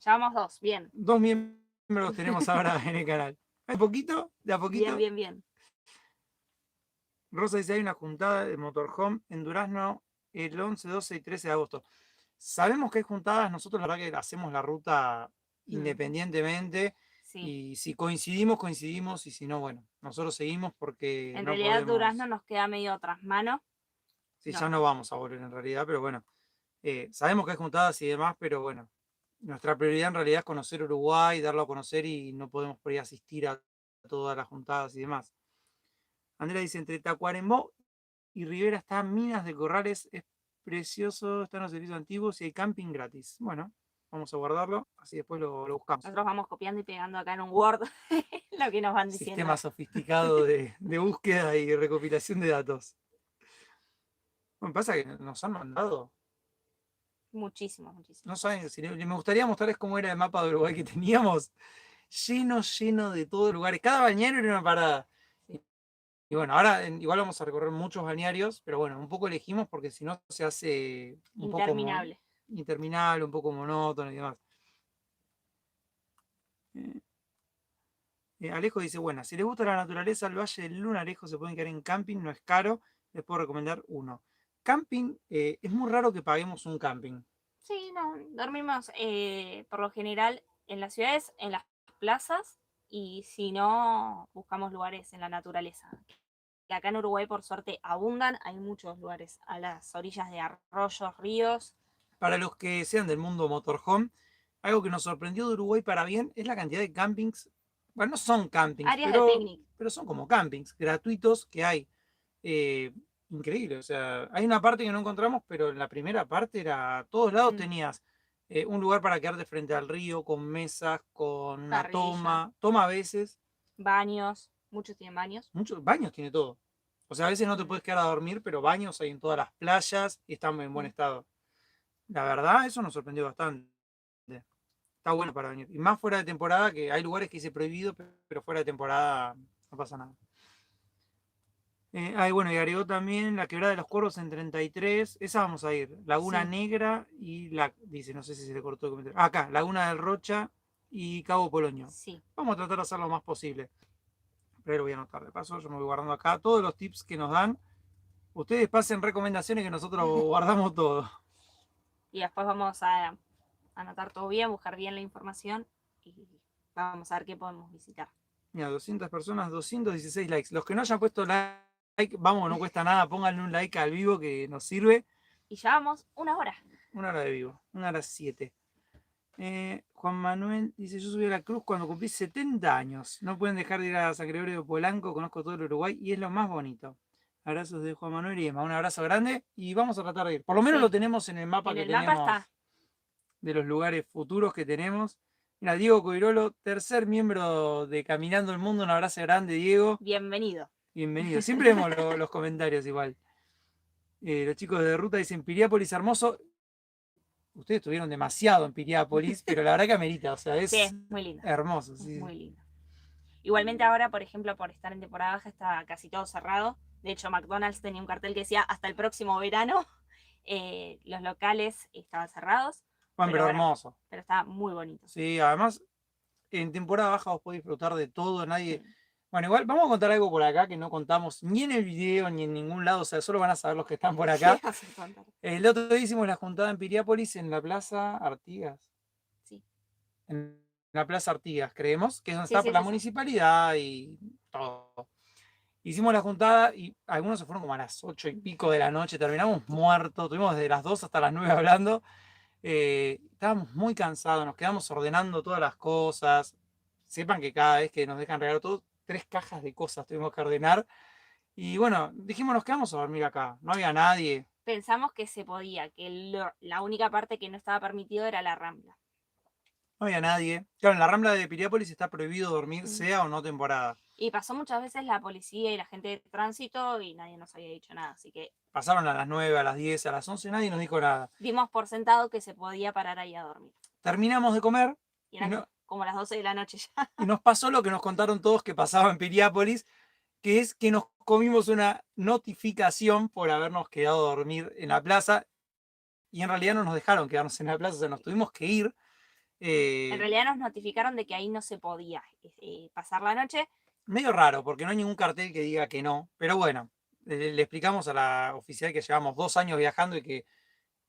Llevamos dos, bien. 2 miembros tenemos ahora en el canal. ¿De poquito? ¿De a Bien, poquito? bien, bien. Rosa dice, hay una juntada de motorhome en Durazno el 11, 12 y 13 de agosto. Sabemos que hay juntadas, nosotros la verdad que hacemos la ruta Mm. independientemente Sí. y si coincidimos, coincidimos y si no, bueno, nosotros seguimos porque En no realidad Durazno podemos, nos queda medio tras mano. si ya no No. vamos a volver en realidad, pero bueno, sabemos que hay juntadas y demás, pero bueno, nuestra prioridad en realidad es conocer Uruguay, darlo a conocer y no podemos por ahí asistir a todas las juntadas y demás. Andrea dice, entre Tacuarembó y Rivera están Minas de Corrales, es precioso, están los servicios antiguos y hay camping gratis. Bueno, vamos a guardarlo, así después lo buscamos. Nosotros vamos copiando y pegando acá en un Word lo que nos van diciendo. Sistema sofisticado de búsqueda y recopilación de datos. Bueno, pasa que nos han mandado, Muchísimo, muchísimo. no saben, me gustaría mostrarles cómo era el mapa de Uruguay que teníamos, lleno de todos lugares. Cada bañero era una parada. Sí. Y bueno, ahora igual vamos a recorrer muchos balnearios, pero bueno, un poco elegimos porque si no se hace un poco Interminable. interminable, un poco monótono y demás. Eh, Alejo dice, bueno, si les gusta la naturaleza, el Valle del Lunarejo se pueden quedar en camping, no es caro, les puedo recomendar uno. Camping, es muy raro que paguemos un camping. Sí, no, dormimos por lo general en las ciudades, en las plazas, y si no, buscamos lugares en la naturaleza. Que acá en Uruguay, por suerte, abundan, hay muchos lugares a las orillas de arroyos, ríos. Para los que sean del mundo motorhome, algo que nos sorprendió de Uruguay para bien es la cantidad de campings. Bueno, no son campings, Áreas de picnic. pero son como campings gratuitos que hay. Eh, Increíble, o sea, hay una parte que no encontramos, pero en la primera parte era, a todos lados Mm, tenías un lugar para quedarte frente al río, con mesas, con una parrilla, toma a veces, baños, muchos tienen baños. muchos baños tiene todo. O sea, a veces no te Mm, puedes quedar a dormir, pero baños hay en todas las playas y están en buen mm. estado. La verdad, eso nos sorprendió bastante. Está bueno para venir. Y más fuera de temporada, que hay lugares que dice prohibido, pero fuera de temporada no pasa nada. Bueno, y agregó también la Quebrada de los Cuervos en 33. Esa vamos a ir. Laguna Sí, Negra y dice, no sé si se le cortó el comentario. Acá, Laguna del Rocha y Cabo Polonio. sí. Vamos a tratar de hacer lo más posible. Pero lo voy a anotar de paso, yo me voy guardando acá todos los tips que nos dan. Ustedes pasen recomendaciones que nosotros guardamos todo. Y después vamos a anotar todo bien, buscar bien la información y vamos a ver qué podemos visitar. Mira, 200 personas, 216 likes. Los que no hayan puesto like, vamos, no cuesta nada, pónganle un like al vivo que nos sirve. Y ya vamos 1 hora. 1 hora de vivo, 1 hora 7. Juan Manuel dice, yo subí a la cruz cuando cumplí 70 años. No pueden dejar de ir a San Gregorio de Polanco, conozco todo el Uruguay y es lo más bonito. Abrazos de Juan Manuel y Emma. Un abrazo grande y vamos a tratar de ir. Por lo menos Sí, lo tenemos en el mapa en que el mapa tenemos está. de los lugares futuros que tenemos. Mira, Diego Coirolo, tercer miembro de Caminando el Mundo. Un abrazo grande, Diego. Bienvenido. Bienvenido. Siempre vemos los comentarios igual. Los chicos de Ruta dicen Piriápolis hermoso. Ustedes estuvieron demasiado en Piriápolis, pero la verdad que amerita, o sea, Sí, es es muy lindo. hermoso. Es Sí. muy lindo. Igualmente ahora, por ejemplo, por estar en temporada baja, está casi todo cerrado. De hecho, McDonald's tenía un cartel que decía hasta el próximo verano. Los locales estaban cerrados, Bueno, pero pero bueno, hermoso. pero está muy bonito. Sí, además, en temporada baja vos podés disfrutar de todo, nadie. Mm. Bueno, igual vamos a contar algo por acá que no contamos ni en el video ni en ningún lado, o sea, solo van a saber los que están por ¿Qué acá. vas a contar? El otro día hicimos la juntada en Piriápolis en la Plaza Artigas. Sí, En la Plaza Artigas, creemos, que es donde sí, está sí, la sí, sí. municipalidad y todo. Hicimos la juntada y algunos se fueron como a las 8:00 y pico de la noche, terminamos muertos, tuvimos desde las 2 hasta las 9 hablando. Estábamos muy cansados, nos quedamos ordenando todas las cosas. Sepan que cada vez que nos dejan regalar todo, 3 cajas de cosas tuvimos que ordenar. Y bueno, dijimos, nos quedamos a dormir acá. No había nadie, Pensamos que se podía, que la única parte que no estaba permitido era la Rambla. no había nadie. Claro, en la Rambla de Piriápolis está prohibido dormir, Mm. sea o no temporada. Y pasó muchas veces la policía y la gente de tránsito y nadie nos había dicho nada. Así que Pasaron a las 9, a las 10, a las 11, nadie nos dijo nada. dimos por sentado que se podía parar ahí a dormir. Terminamos de comer Y y, eran no, como las 12 de la noche ya. y nos pasó lo que nos contaron todos que pasaba en Piriápolis, que es que nos comimos una notificación por habernos quedado a dormir en la plaza y en realidad no nos dejaron quedarnos en la plaza, o sea, nos tuvimos que ir. En eh, realidad nos notificaron de que ahí no se podía pasar la noche. Medio raro, porque no hay ningún cartel que diga que no, pero bueno, le explicamos a la oficial que llevamos 2 años viajando y que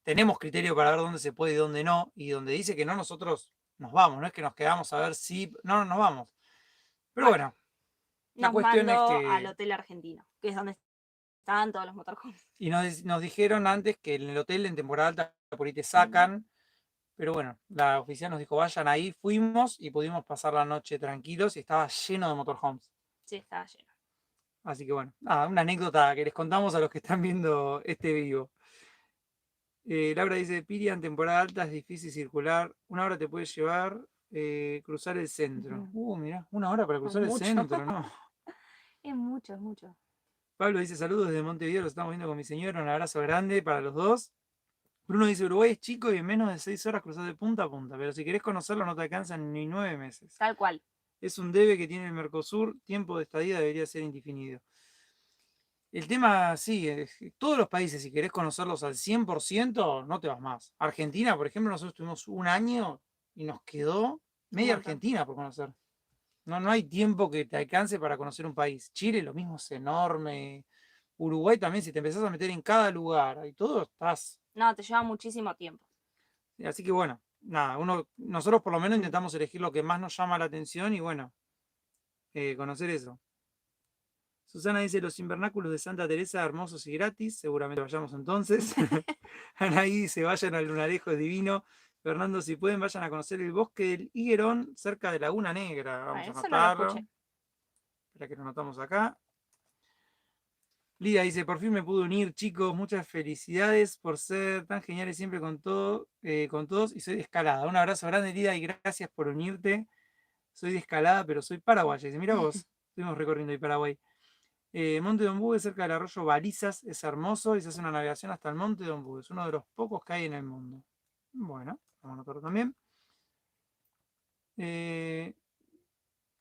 tenemos criterio para ver dónde se puede y dónde no, y donde dice que no, nosotros nos vamos, no es que nos quedamos a ver si, no, no nos vamos. Pero Bueno, bueno, la nos cuestión es mandó al que, Hotel Argentino, que es donde estaban todos los motorhomes. y nos dijeron antes que en el hotel en temporada alta por ahí te Mm. sacan, pero bueno, la oficial nos dijo vayan ahí, fuimos y pudimos pasar la noche tranquilos y estaba lleno de motorhomes. Sí, estaba lleno. Así que bueno, nada, una anécdota que les contamos a los que están viendo este vivo. Laura dice, Piria en temporada alta es difícil circular, 1 hora te puede llevar cruzar el centro. Mirá, 1 hora para Es cruzar el mucho. centro, ¿no? Es mucho, es mucho. Pablo dice, saludos desde Montevideo, lo estamos viendo con mi señora, un abrazo grande para los dos. Bruno dice, Uruguay es chico y en menos de 6 horas cruzas de punta a punta, pero si querés conocerlo no te alcanzan ni 9 meses. Tal cual. Es un debe que tiene el Mercosur, tiempo de estadía debería ser indefinido. El tema, sí, todos los países, si querés conocerlos al 100%, no te vas más. Argentina, por ejemplo, nosotros tuvimos 1 año y nos quedó Un media montón. Argentina por conocer. No, no hay tiempo que te alcance para conocer un país. Chile, lo mismo, es enorme. Uruguay también, si te empezás a meter en cada lugar y todo, estás. No, te lleva muchísimo tiempo. Así que bueno, nada, nosotros por lo menos Mm. intentamos elegir lo que más nos llama la atención y bueno, conocer eso. Susana dice, los invernáculos de Santa Teresa, hermosos y gratis. Seguramente vayamos entonces. Anaí dice, vayan al lunarejo, es divino. Fernando, si pueden, vayan a conocer el bosque del Higuerón, cerca de Laguna Negra. Vamos a Eso no lo anotarlo. escuché. Espera que lo anotamos acá. Lidia dice, por fin me pude unir, chicos. Muchas felicidades por ser tan geniales siempre con todo, con todos. Y soy de Escalada. Un abrazo grande, Lidia, y gracias por unirte. Soy de Escalada, pero soy paraguaya. Dice, mira vos, estuvimos recorriendo ahí Paraguay. Monte de Ombú, cerca del arroyo Balizas, es hermoso y se hace una navegación hasta el Monte de Ombú. Es uno de los pocos que hay en el mundo. Bueno, vamos a anotarlo también.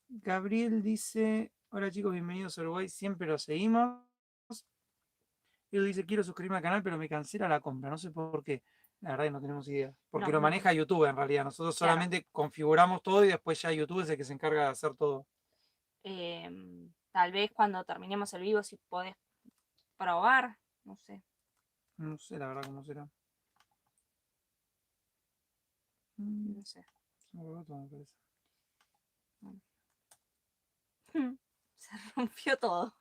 Gabriel dice, hola chicos, bienvenidos a Uruguay, siempre lo seguimos. Él dice, quiero suscribirme al canal, pero me cancela la compra, no sé por qué. La verdad que no tenemos idea. Porque No, lo no. maneja YouTube en realidad. Nosotros Claro. solamente configuramos todo y después ya YouTube es el que se encarga de hacer todo. Tal vez cuando terminemos el vivo, si podés probar. No sé. No sé la verdad cómo será. No sé. Se me acabó todo, me parece. Se rompió todo.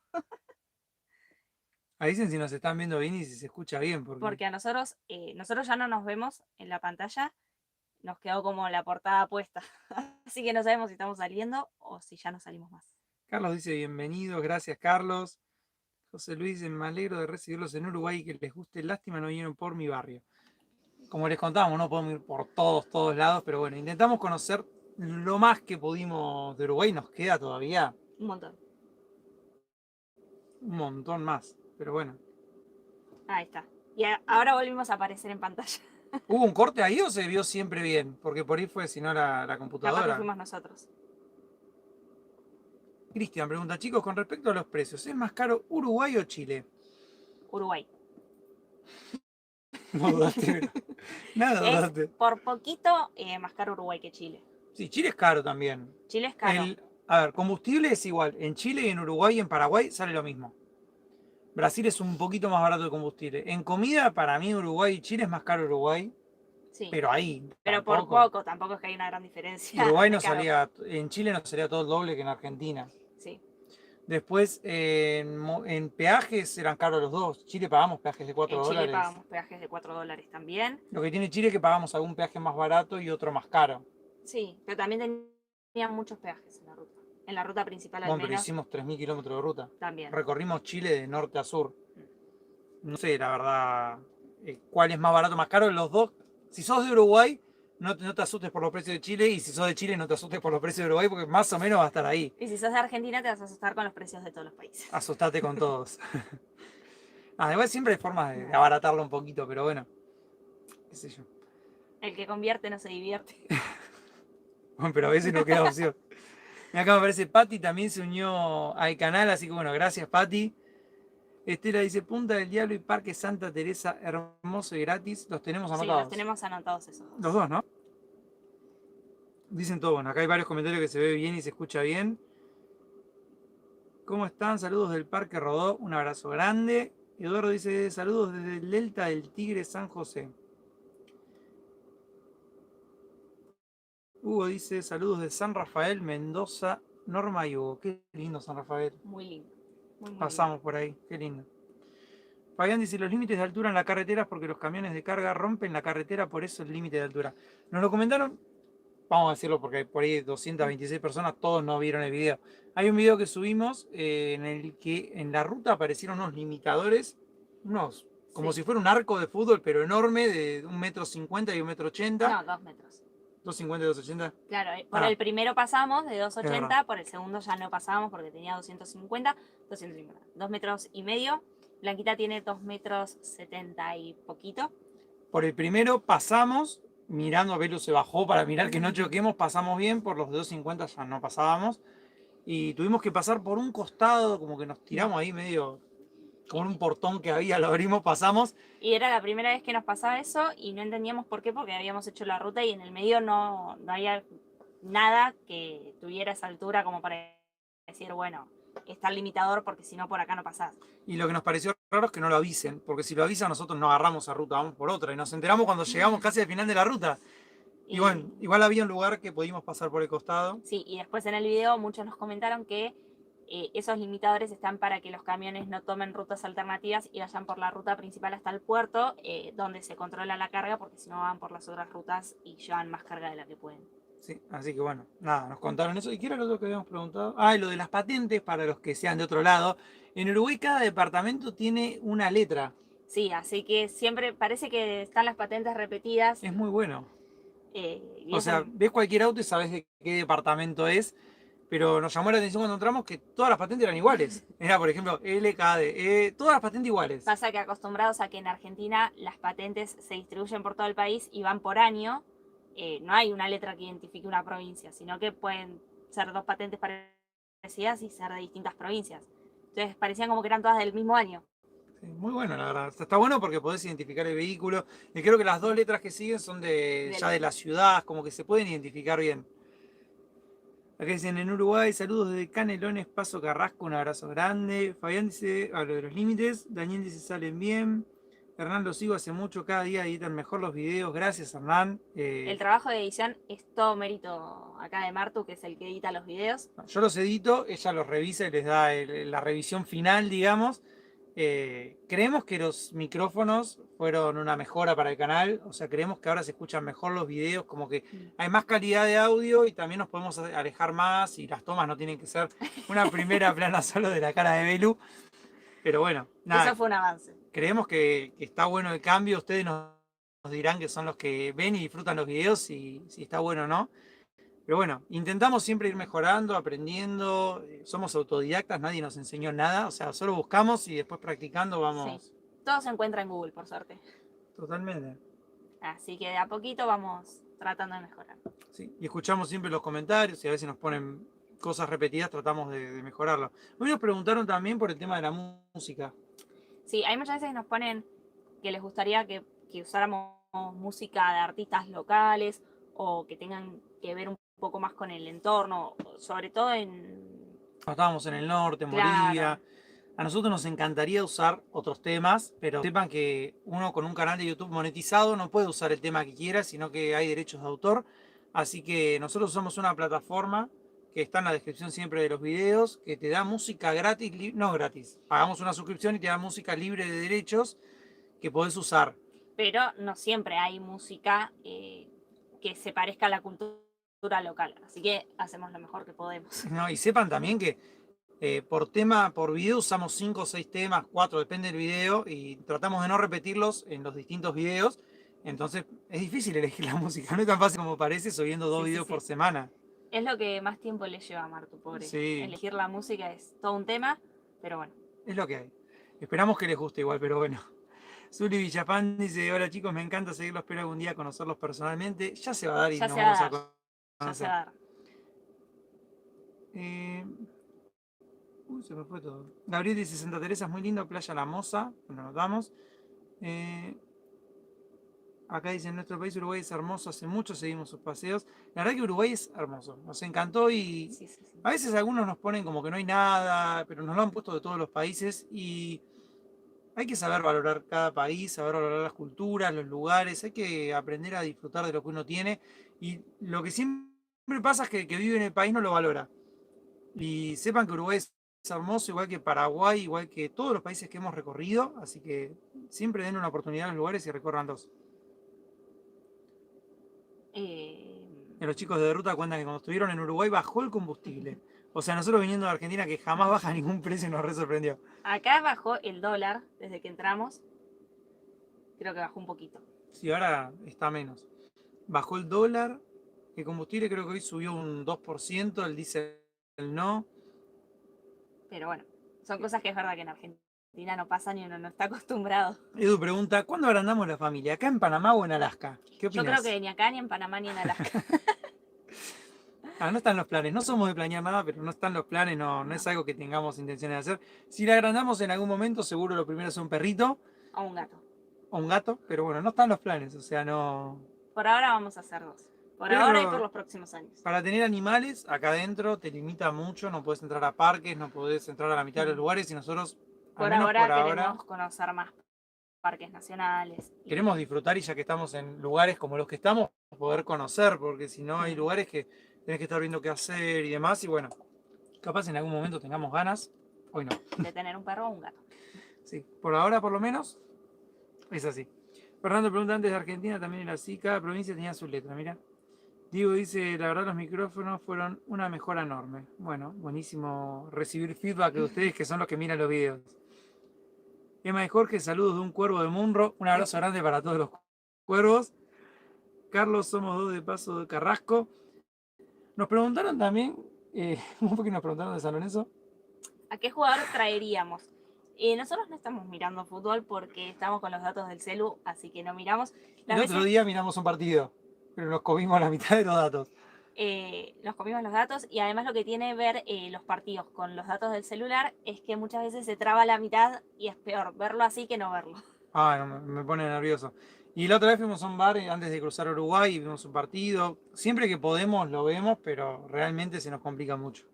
Ahí dicen si nos están viendo bien y si se escucha bien. Porque a nosotros ya no nos vemos en la pantalla. Nos quedó como la portada puesta. Así que no sabemos si estamos saliendo o si ya no salimos más. Carlos dice bienvenidos, gracias Carlos. José Luis dice, me alegro de recibirlos en Uruguay y que les guste. Lástima no vinieron por mi barrio. Como les contamos, no podemos ir por todos lados, pero bueno, intentamos conocer lo más que pudimos de Uruguay. Nos queda todavía Un montón. un montón más, pero bueno. Ahí está. Y ahora volvimos a aparecer en pantalla. ¿Hubo un corte ahí o se vio siempre bien? Porque por ahí fue, si no, la Capaz que computadora. fuimos nosotros. Cristian pregunta, chicos, con respecto a los precios, ¿es más caro Uruguay o Chile? Uruguay. No dudaste. Nada Es dudaste. por poquito más caro Uruguay que Chile. Sí, Chile es caro también. Chile es caro. A ver, combustible es igual. En Chile, en Uruguay y en Paraguay sale lo mismo. Brasil es un poquito más barato de combustible. En comida, para mí, Uruguay y Chile es más caro Uruguay. Sí. Pero ahí. Pero tampoco. por poco, tampoco es que hay una gran diferencia. Uruguay de no caro. salía. En Chile no salía todo el doble que en Argentina. Sí. Después, en peajes eran caros los dos. Chile pagamos peajes de 4 En Chile dólares. pagamos peajes de $4 también. Lo que tiene Chile es que pagamos algún peaje más barato y otro más caro. Sí, pero también tenían muchos peajes en la ruta. En la ruta principal al Bueno, pero menos hicimos 3.000 kilómetros de ruta. también. Recorrimos Chile de norte a sur. No sé, la verdad, cuál es más barato, más caro. Los dos, si sos de Uruguay, no te asustes por los precios de Chile. Y si sos de Chile, no te asustes por los precios de Uruguay, porque más o menos va a estar ahí. Y si sos de Argentina, te vas a asustar con los precios de todos los países. Asustate con todos. Igual siempre hay formas de abaratarlo un poquito, pero bueno, qué sé yo. El que convierte no se divierte. Bueno, pero a veces no queda opción. Acá me parece Patti también se unió al canal, así que bueno, gracias Patti. Estela dice Punta del Diablo y Parque Santa Teresa, hermoso y gratis. Los tenemos anotados. Sí, los tenemos anotados esos dos. Los dos, ¿no? Dicen todo, bueno, acá hay varios comentarios que se ve bien y se escucha bien. ¿Cómo están? Saludos del Parque Rodó, un abrazo grande. Eduardo dice saludos desde el Delta del Tigre San José. Hugo dice saludos de San Rafael, Mendoza, Norma y Hugo. Qué lindo San Rafael. Muy lindo. Muy Pasamos por ahí, qué lindo. Fabián dice los límites de altura en la carretera es porque los camiones de carga rompen la carretera, por eso el límite de altura. Nos lo comentaron, vamos a decirlo porque por ahí 226 personas, todos no vieron el video. Hay un video que subimos en el que en la ruta aparecieron unos limitadores, unos como si fuera un arco de fútbol, pero enorme, de 1,50 m y 1,80 m. No, 2 metros. 2,50 y 2,80. Claro, por el primero pasamos de verdad. 2,80, por el segundo ya no pasábamos porque tenía 250, 2 metros y medio. Blanquita tiene 2 metros 70 y poquito. Por el primero pasamos, mirando, Belu se bajó para mirar que no choquemos, pasamos bien, por los de 2,50 ya no pasábamos. Y tuvimos que pasar por un costado, como que nos tiramos ahí medio, como en un portón que había, lo abrimos, pasamos. Y era la primera vez que nos pasaba eso y no entendíamos por qué, porque habíamos hecho la ruta y en el medio no había nada que tuviera esa altura como para decir, bueno, está el limitador porque si no por acá no pasás. Y lo que nos pareció raro es que no lo avisen, porque si lo avisan nosotros no agarramos esa ruta, vamos por otra. Y nos enteramos cuando llegamos casi al final de la ruta. Y bueno, igual había un lugar que pudimos pasar por el costado. Sí, y después en el video muchos nos comentaron que esos limitadores están para que los camiones no tomen rutas alternativas y vayan por la ruta principal hasta el puerto, donde se controla la carga, porque si no van por las otras rutas y llevan más carga de la que pueden. Sí, así que bueno, nada, nos contaron eso. ¿Y qué era lo otro que habíamos preguntado? Ah, y lo de las patentes para los que sean de otro lado. En Uruguay cada departamento tiene una letra. Sí, así que siempre parece que están las patentes repetidas. Es muy bueno. Y O sea, ves cualquier auto y sabes de qué departamento es, pero nos llamó la atención cuando entramos que todas las patentes eran iguales. Era, por ejemplo, LKD, todas las patentes iguales. pasa que acostumbrados a que en Argentina las patentes se distribuyen por todo el país y van por año, no hay una letra que identifique una provincia, sino que pueden ser dos patentes parecidas y ser de distintas provincias. Entonces parecían como que eran todas del mismo año. Sí, muy bueno, la verdad. Está bueno porque podés identificar el vehículo. Y creo que las dos letras que siguen son ya de la ciudad, como que se pueden identificar bien. Acá dicen en Uruguay, saludos desde Canelones, Paso Carrasco, un abrazo grande. Fabián dice, hablo de los límites. Daniel dice, salen bien. Hernán, lo sigo hace mucho, cada día editan mejor los videos. Gracias, Hernán. El trabajo de edición es todo mérito acá de Martu, que es el que edita los videos. Yo los edito, ella los revisa y les da la revisión final, digamos. Creemos que los micrófonos fueron una mejora para el canal, o sea, creemos que ahora se escuchan mejor los videos, como que hay más calidad de audio y también nos podemos alejar más y las tomas no tienen que ser una primera plana solo de la cara de Belu. Pero bueno, Eso nada, fue un avance. creemos que está bueno el cambio. Ustedes nos dirán que son los que ven y disfrutan los videos, si está bueno o no. Pero bueno, intentamos siempre ir mejorando, aprendiendo. Somos autodidactas, nadie nos enseñó nada. O sea, solo buscamos y después practicando Sí. vamos. Todo se encuentra en Google, por suerte. Totalmente. Así que de a poquito vamos tratando de mejorar. Sí. Y escuchamos siempre los comentarios y a veces nos ponen cosas repetidas, tratamos de mejorarlo. Hoy nos preguntaron también por el tema de la música. Sí, hay muchas veces que nos ponen que les gustaría que usáramos música de artistas locales o que tengan que ver un poco más con el entorno, sobre todo en... Estábamos en el norte, en Claro, Bolivia. A nosotros nos encantaría usar otros temas, pero sepan que uno con un canal de YouTube monetizado no puede usar el tema que quiera, sino que hay derechos de autor. Así que nosotros usamos una plataforma que está en la descripción siempre de los videos, que te da música gratis, no gratis. Pagamos una suscripción y te da música libre de derechos que podés usar. pero no siempre hay música que se parezca a la cultura local. Así que hacemos lo mejor que podemos. ¿No? Y sepan también que por video usamos 5 o 6 temas, 4, depende del video, y tratamos de no repetirlos en los distintos videos. Entonces es difícil elegir la música, no es tan fácil como parece subiendo 2 Sí, sí, videos por sí. semana. Es lo que más tiempo le lleva a Martu, pobre. Sí, Elegir la música es todo un tema, pero bueno. es lo que hay. Esperamos que les guste igual, pero bueno. Zuli Villapán dice, hola chicos, me encanta seguirlos, espero algún día conocerlos personalmente. Ya se va a dar y Ya nos se va vamos a a dar, ya se conocer. va a dar. Eh, se me fue todo. Gabriel dice, Santa Teresa es muy lindo, Playa La Moza, lo notamos. Eh, Acá dice, en nuestro país Uruguay es hermoso, hace mucho seguimos sus paseos. La verdad que Uruguay es hermoso, nos encantó y Sí, sí, sí. a veces algunos nos ponen como que no hay nada, pero nos lo han puesto de todos los países y hay que saber valorar cada país, saber valorar las culturas, los lugares, hay que aprender a disfrutar de lo que uno tiene y lo que siempre pasa es que el que vive en el país no lo valora. Y sepan que Uruguay es hermoso, igual que Paraguay, igual que todos los países que hemos recorrido, así que siempre den una oportunidad a los lugares y recorranlos. Y los chicos de ruta cuentan que cuando estuvieron en Uruguay bajó el combustible. O sea, nosotros viniendo de Argentina que jamás baja ningún precio nos re sorprendió. Acá bajó el dólar desde que entramos. Creo que bajó un poquito. Sí, ahora está menos. Bajó el dólar, el combustible creo que hoy subió un 2%, el diésel no. Pero bueno, son cosas que es verdad que en Argentina no pasan y uno no está acostumbrado. Edu pregunta, ¿cuándo agrandamos la familia? ¿Acá en Panamá o en Alaska? ¿Qué Yo opinas? creo que ni acá, ni en Panamá, ni en Alaska. No están los planes, no somos de planear nada, pero no están los planes, no, no es No. algo que tengamos intención de hacer. Si la agrandamos en algún momento, seguro lo primero es un perrito O un gato. o un gato, pero bueno, no están los planes, o sea, no. Por ahora vamos a hacer dos. Por ahora y por Pero los próximos años. para tener animales acá adentro te limita mucho, no puedes entrar a parques, no podés entrar a la mitad de los lugares y nosotros, al Por menos ahora por ahora, queremos conocer más parques nacionales. queremos disfrutar y ya que estamos en lugares como los que estamos, poder conocer, porque si no hay lugares que tenés que estar viendo qué hacer y demás, y bueno, capaz en algún momento tengamos ganas, hoy no. De tener un perro o un gato. Sí, por ahora por lo menos es así. Fernando pregunta antes de Argentina, también era así, cada provincia tenía su letra, mira. Diego dice, la verdad los micrófonos fueron una mejora enorme. Bueno, buenísimo recibir feedback de ustedes que son los que miran los videos. Emma de Jorge, saludos de un cuervo de Munro. Un abrazo grande para todos los cuervos. Carlos, somos dos de Paso de Carrasco. Nos preguntaron también, un poquito nos preguntaron de San Lorenzo. ¿A qué jugador traeríamos? Nosotros no estamos mirando fútbol porque estamos con los datos del celu, así que no miramos. El otro día miramos un partido, pero nos comimos la mitad de los datos. Nos comimos los datos y además lo que tiene ver los partidos con los datos del celular es que muchas veces se traba la mitad y es peor verlo así que no verlo. No, me pone nervioso. Y la otra vez fuimos a un bar antes de cruzar Uruguay y vimos un partido. Siempre que podemos lo vemos, pero realmente se nos complica mucho.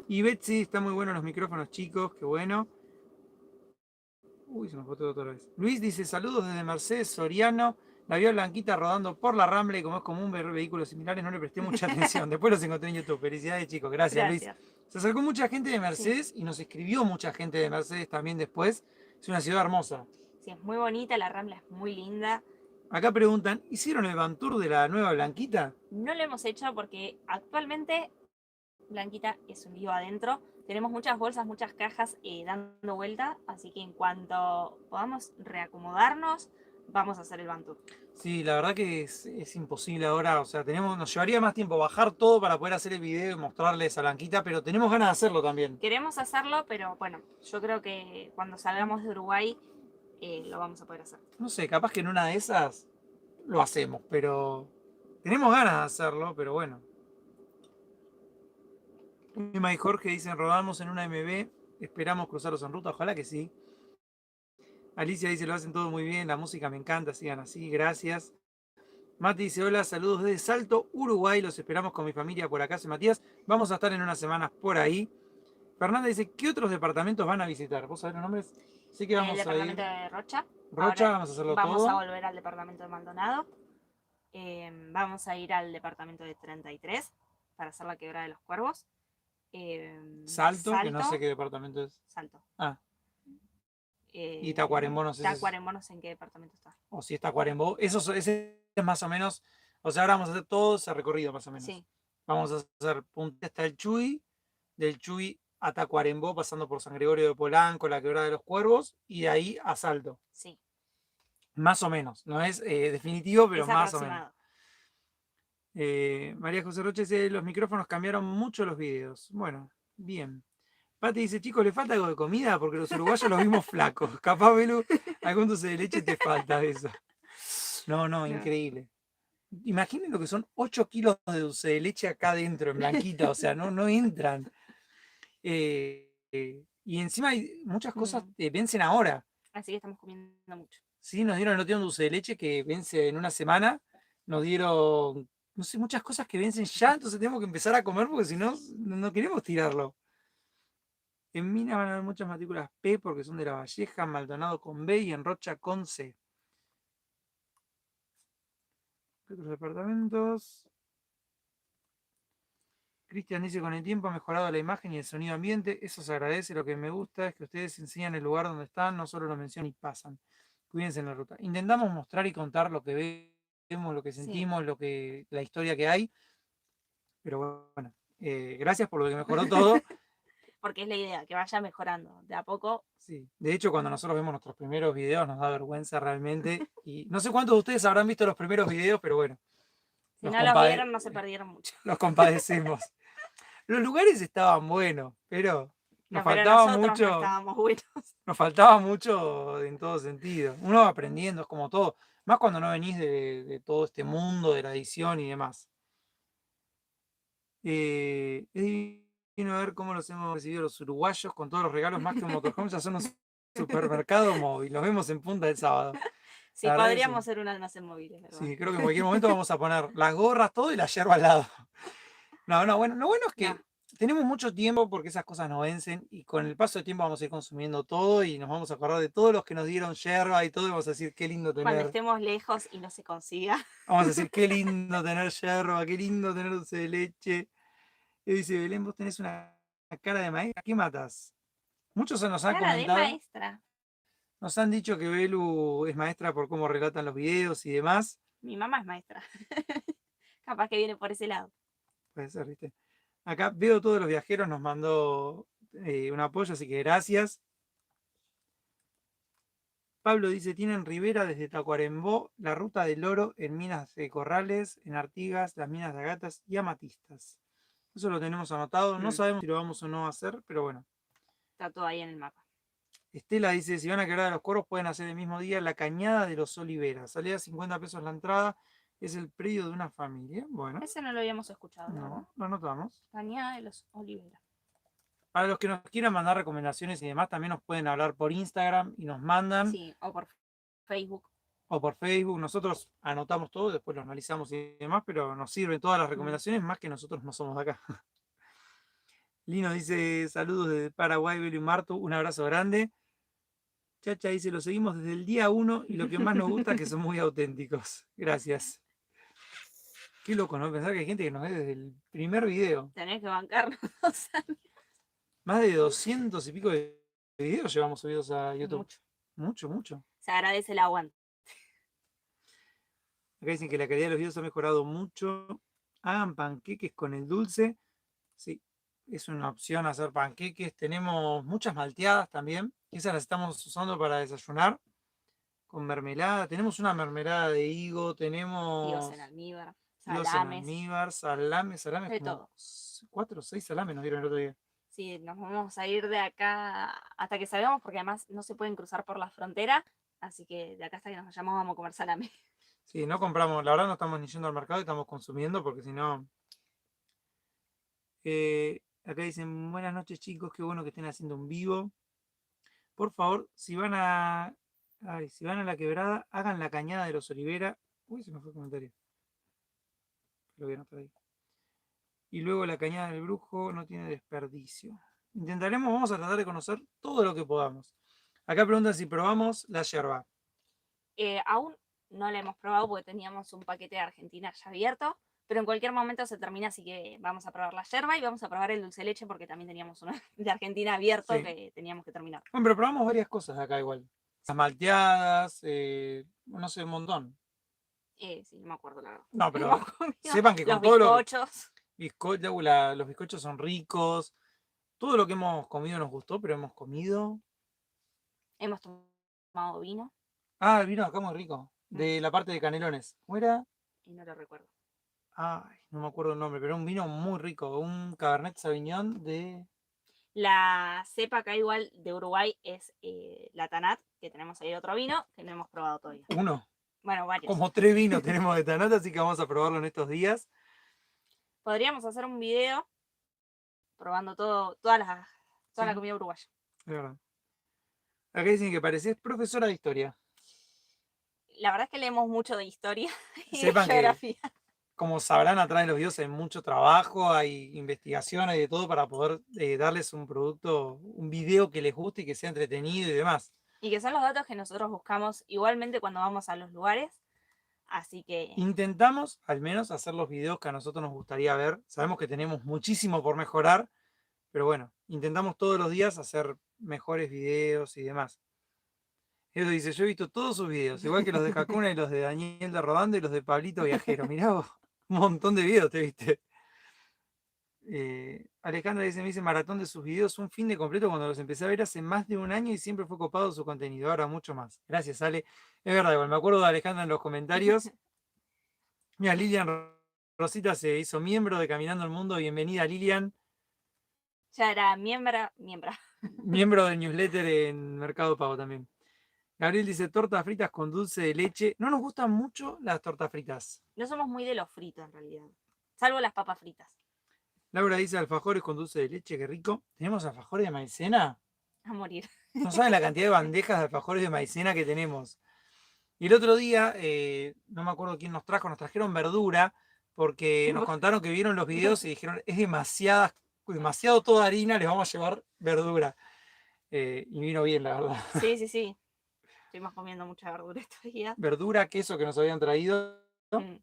Y Betsy, está muy bueno los micrófonos chicos, qué bueno. Uy, se me fue todo otra vez. Luis dice, saludos desde Mercedes Soriano. La vio Blanquita rodando por la Rambla y como es común ver vehículos similares, no le presté mucha atención. Después los encontré en YouTube. Felicidades chicos, gracias. Luis. Se acercó mucha gente de Mercedes y nos escribió mucha gente de Mercedes también después. Es una ciudad hermosa. Sí, es muy bonita, la Rambla es muy linda. Acá preguntan, ¿hicieron el van tour de la nueva Blanquita? No lo hemos hecho porque actualmente Blanquita es un lío adentro. Tenemos muchas bolsas, muchas cajas dando vuelta, así que en cuanto podamos reacomodarnos, vamos a hacer el Bantu. Sí, la verdad que es imposible ahora, o sea, nos llevaría más tiempo bajar todo para poder hacer el video y mostrarles a Blanquita, pero tenemos ganas de hacerlo también. Queremos hacerlo, pero bueno, yo creo que cuando salgamos de Uruguay lo vamos a poder hacer. No sé, capaz que en una de esas lo hacemos, pero tenemos ganas de hacerlo, pero bueno. Emma y Jorge dicen, rodamos en una MB, esperamos cruzarlos en ruta, ojalá que sí. Alicia dice, lo hacen todo muy bien, la música me encanta, sigan así, gracias. Mati dice, hola, saludos desde Salto, Uruguay, los esperamos con mi familia por acá, soy Matías, vamos a estar en unas semanas por ahí. Fernanda dice, ¿qué otros departamentos van a visitar? ¿Vos sabés los nombres? Sí que El vamos a departamento ir. de Rocha. Rocha, Ahora vamos a hacerlo vamos a todo. volver al departamento de Maldonado. Vamos a ir al departamento de 33 para hacer la quebrada de los cuervos. Salto, que no sé qué departamento es. Salto. Ah, y Tacuarembó, no sé si Tacuarembó no sé en qué departamento está. o si es Tacuarembó. Ese es más o menos, o sea, ahora vamos a hacer todo ese recorrido más o menos. Sí, Vamos a hacer punta hasta el Chuy, del Chuy a Tacuarembó, pasando por San Gregorio de Polanco, la Quebrada de los Cuervos, y de ahí a Salto. sí. Más o menos, no es definitivo, pero Es más o menos. aproximado. María José Roche dice, los micrófonos cambiaron mucho los videos. Bueno, bien. Pati dice, chicos, ¿le falta algo de comida? Porque los uruguayos los vimos flacos. Capaz, Belu, algún dulce de leche te falta de eso. No, No. increíble. Imaginen lo que son 8 kilos de dulce de leche acá adentro, en Blanquita. O sea, no entran. Y encima hay muchas cosas que vencen ahora. Así que estamos comiendo mucho. Sí, nos dieron el lote de un dulce de leche que vence en una semana. Nos dieron, no sé, muchas cosas que vencen ya. Entonces tenemos que empezar a comer porque si no, no queremos tirarlo. En Minas van a haber muchas matrículas P porque son de La Valleja, Maldonado con B y en Rocha con C. ¿Qué otros departamentos? Cristian dice, con el tiempo ha mejorado la imagen y el sonido ambiente. Eso se agradece. Lo que me gusta es que ustedes enseñan el lugar donde están, no solo lo mencionan y pasan. Cuídense en la ruta. Intentamos mostrar y contar lo que vemos, lo que sentimos, la historia que hay. Pero bueno, gracias por lo que mejoró todo. Porque es la idea, que vaya mejorando de a poco. Sí. De hecho, cuando nosotros vemos nuestros primeros videos nos da vergüenza realmente. Y no sé cuántos de ustedes habrán visto los primeros videos, pero bueno. Si no los vieron, no se perdieron mucho. Los compadecemos. Los lugares estaban buenos, pero nos pero faltaba nosotros mucho. no estábamos buenos. Nos faltaba mucho en todo sentido. Uno va aprendiendo, es como todo. Más cuando no venís de todo este mundo de la edición y demás. Es divino ver cómo los hemos recibido los uruguayos con todos los regalos, más que un motorhome, ya son un supermercado móvil. Los vemos en punta el sábado. Sí, La verdad que podríamos sí. ser un almacén móvil, es verdad. Sí, creo que en cualquier momento vamos a poner las gorras, todo y la yerba al lado. No, bueno, lo bueno es que tenemos mucho tiempo porque esas cosas no vencen y con el paso del tiempo vamos a ir consumiendo todo y nos vamos a acordar de todos los que nos dieron yerba y todo y vamos a decir qué lindo tener. Cuando estemos lejos y no se consiga. Vamos a decir qué lindo tener yerba, qué lindo tener dulce de leche. Y dice, Belén, vos tenés una cara de maestra, ¿qué matas? Muchos nos han Cara de comentado, maestra. nos han dicho que Belu es maestra por cómo relatan los videos y demás. Mi mamá es maestra. Capaz que viene por ese lado. Puede ser, ¿viste? Acá veo todos los viajeros, nos mandó un apoyo, así que gracias. Pablo dice, tienen Rivera desde Tacuarembó, la ruta del oro en Minas de Corrales, en Artigas, las minas de Agatas y Amatistas. Eso lo tenemos anotado, no sabemos si lo vamos o no a hacer, pero bueno. Está todo ahí en el mapa. Estela dice, si van a quebrar de los Cuervos pueden hacer el mismo día la Cañada de los Oliveras. Salía a 50 pesos la entrada, es el predio de una familia. Bueno. Ese no lo habíamos escuchado. No, lo anotamos. Cañada de los Oliveras. Para los que nos quieran mandar recomendaciones y demás, también nos pueden hablar por Instagram y nos mandan. Sí, o por Facebook. O por Facebook. Nosotros anotamos todo, después lo analizamos y demás, pero nos sirven todas las recomendaciones, más que nosotros no somos de acá. Lino dice, saludos desde Paraguay, Belu y Martu, un abrazo grande. Chacha dice, lo seguimos desde el día 1 y lo que más nos gusta es que son muy auténticos. Gracias. Qué loco, ¿no? Pensar que hay gente que nos ve desde el primer video. Tenés que bancarnos 2 años. Más de 200 y pico de videos llevamos subidos a YouTube. Mucho. Se agradece el aguante. Acá dicen que la calidad de los videos ha mejorado mucho. Hagan panqueques con el dulce. Sí, es una opción hacer panqueques. Tenemos muchas malteadas también. Esas las estamos usando para desayunar con mermelada. Tenemos una mermelada de higo, higos en tenemos almíbar, higos en salames, almíbar, salames, de como todo. 4 o 6 salames nos dieron el otro día. Sí, nos vamos a ir de acá hasta que salgamos, porque además no se pueden cruzar por la frontera, así que de acá hasta que nos vayamos vamos a comer salame. Sí, no compramos, la verdad no estamos ni yendo al mercado, estamos consumiendo porque si no... acá dicen, buenas noches chicos, qué bueno que estén haciendo un vivo. Por favor, si van a la quebrada, hagan la cañada de los Olivera. Uy, se me fue el comentario. Lo voy a anotar ahí. Y luego la cañada del Brujo no tiene desperdicio. Vamos a tratar de conocer todo lo que podamos. Acá preguntan si probamos la yerba. Aún no la hemos probado porque teníamos un paquete de Argentina ya abierto, pero en cualquier momento se termina, así que vamos a probar la yerba y vamos a probar el dulce de leche porque también teníamos uno de Argentina abierto Sí. que teníamos que terminar. Bueno, pero probamos varias cosas de acá igual. Las malteadas, no sé, un montón. Sí, no me acuerdo la verdad. No, pero Hemos comido sepan que con los todo lo... bizcochos. Los bizcochos son ricos. Todo lo que hemos comido nos gustó, pero hemos comido... Hemos tomado vino Ah, el vino acá muy rico. De la parte de Canelones. ¿Cómo era? y no lo recuerdo. Ay, no me acuerdo el nombre, pero un vino muy rico. Un Cabernet Sauvignon de... La cepa acá igual de Uruguay es la Tanat, que tenemos ahí otro vino que no hemos probado todavía. Uno. Bueno, varios. Como 3 vinos tenemos de Tanat, así que vamos a probarlo en estos días. Podríamos hacer un video probando toda la Sí, comida uruguaya. es verdad. Acá dicen que parecés profesora de historia. La verdad es que leemos mucho de historia y de Sepan que, geografía. como sabrán, atrás de los videos hay mucho trabajo, hay investigación, hay de todo para poder darles un producto, un video que les guste y que sea entretenido y demás. Y que son los datos que nosotros buscamos igualmente cuando vamos a los lugares. Así que Intentamos al menos hacer los videos que a nosotros nos gustaría ver. Sabemos que tenemos muchísimo por mejorar, pero bueno, intentamos todos los días hacer mejores videos y demás. Eso dice, yo he visto todos sus videos, igual que los de Hakuna y los de Daniel de Rodando y los de Pablito Viajero. Mirá vos, un montón de videos te viste. Alejandra dice, me dice maratón de sus videos, un fin de completo cuando los empecé a ver hace más de un año y siempre fue copado su contenido, ahora mucho más. Gracias, Ale. Es verdad, igual me acuerdo de Alejandra en los comentarios. Mira, Lilian Rosita se hizo miembro de Caminando el Mundo. Bienvenida, Lilian. ya era miembro. Miembro del newsletter en Mercado Pago también. Gabriel dice tortas fritas con dulce de leche. No nos gustan mucho las tortas fritas. No somos muy de los fritos en realidad. Salvo las papas fritas. Laura dice alfajores con dulce de leche, qué rico. ¿Tenemos alfajores de maicena? A morir. No saben la cantidad de bandejas de alfajores de maicena que tenemos. Y el otro día, no me acuerdo quién nos trajeron verdura, porque nos contaron que vieron los videos y dijeron, es demasiado toda harina, les vamos a llevar verdura. Y vino bien, la verdad. Sí, sí, sí. Estuvimos comiendo mucha verdura estos días. Verdura, queso que nos habían traído. Mm.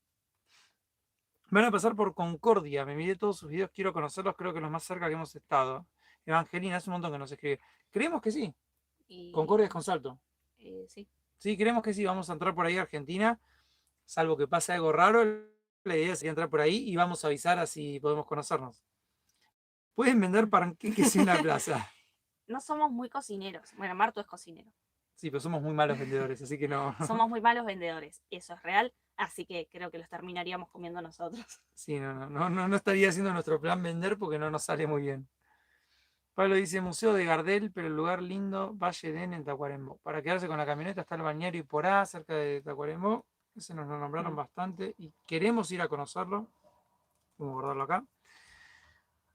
Me van a pasar por Concordia, me miré todos sus videos, quiero conocerlos, creo que los más cerca que hemos estado. Evangelina, hace un montón que nos escribe. Creemos que sí. Concordia es con Salto. Sí. Sí, creemos que sí, vamos a entrar por ahí a Argentina, salvo que pase algo raro. La idea sería entrar por ahí y vamos a avisar así podemos conocernos. Pueden vender panqueques en la plaza. No somos muy cocineros. Bueno, Marto es cocinero. Sí, pero somos muy malos vendedores, así que no. Somos muy malos vendedores. Eso es real. Así que creo que los terminaríamos comiendo nosotros. Sí, no estaría haciendo nuestro plan vender porque no nos sale muy bien. Pablo dice Museo de Gardel, pero el lugar lindo, Valle Den en Tacuarembó. Para quedarse con la camioneta está el balneario Iporá, cerca de Tacuarembó. Ese nos lo nombraron bastante y queremos ir a conocerlo. Vamos a guardarlo acá.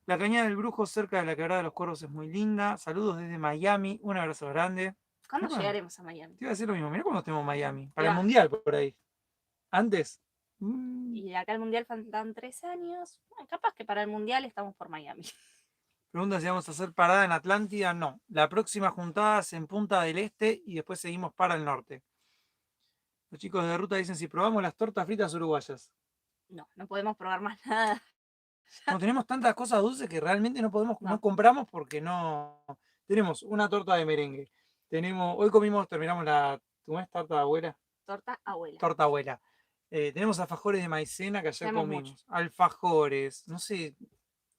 La cañada del Brujo, cerca de la Quebrada de los Cuervos, es muy linda. Saludos desde Miami. Un abrazo grande. ¿Cuándo Mirá, llegaremos a Miami? te iba a decir lo mismo. Mira cuando estemos en Miami. Para el Ya. Mundial, por ahí. Antes. Y acá el mundial faltan 3 años. Bueno, capaz que para el mundial estamos por Miami. Pregunta si vamos a hacer parada en Atlántida. No. La próxima juntada es en Punta del Este y después seguimos para el norte. Los chicos de ruta dicen si probamos las tortas fritas uruguayas. No, no podemos probar más nada. No tenemos tantas cosas dulces que realmente no podemos, no No. compramos porque no. Tenemos una torta de merengue. Hoy terminamos ¿cómo es? Tarta de abuela. Torta abuela. Torta abuela. Tenemos alfajores de maicena que ayer Tenemos comimos. mucho. Alfajores, no sé,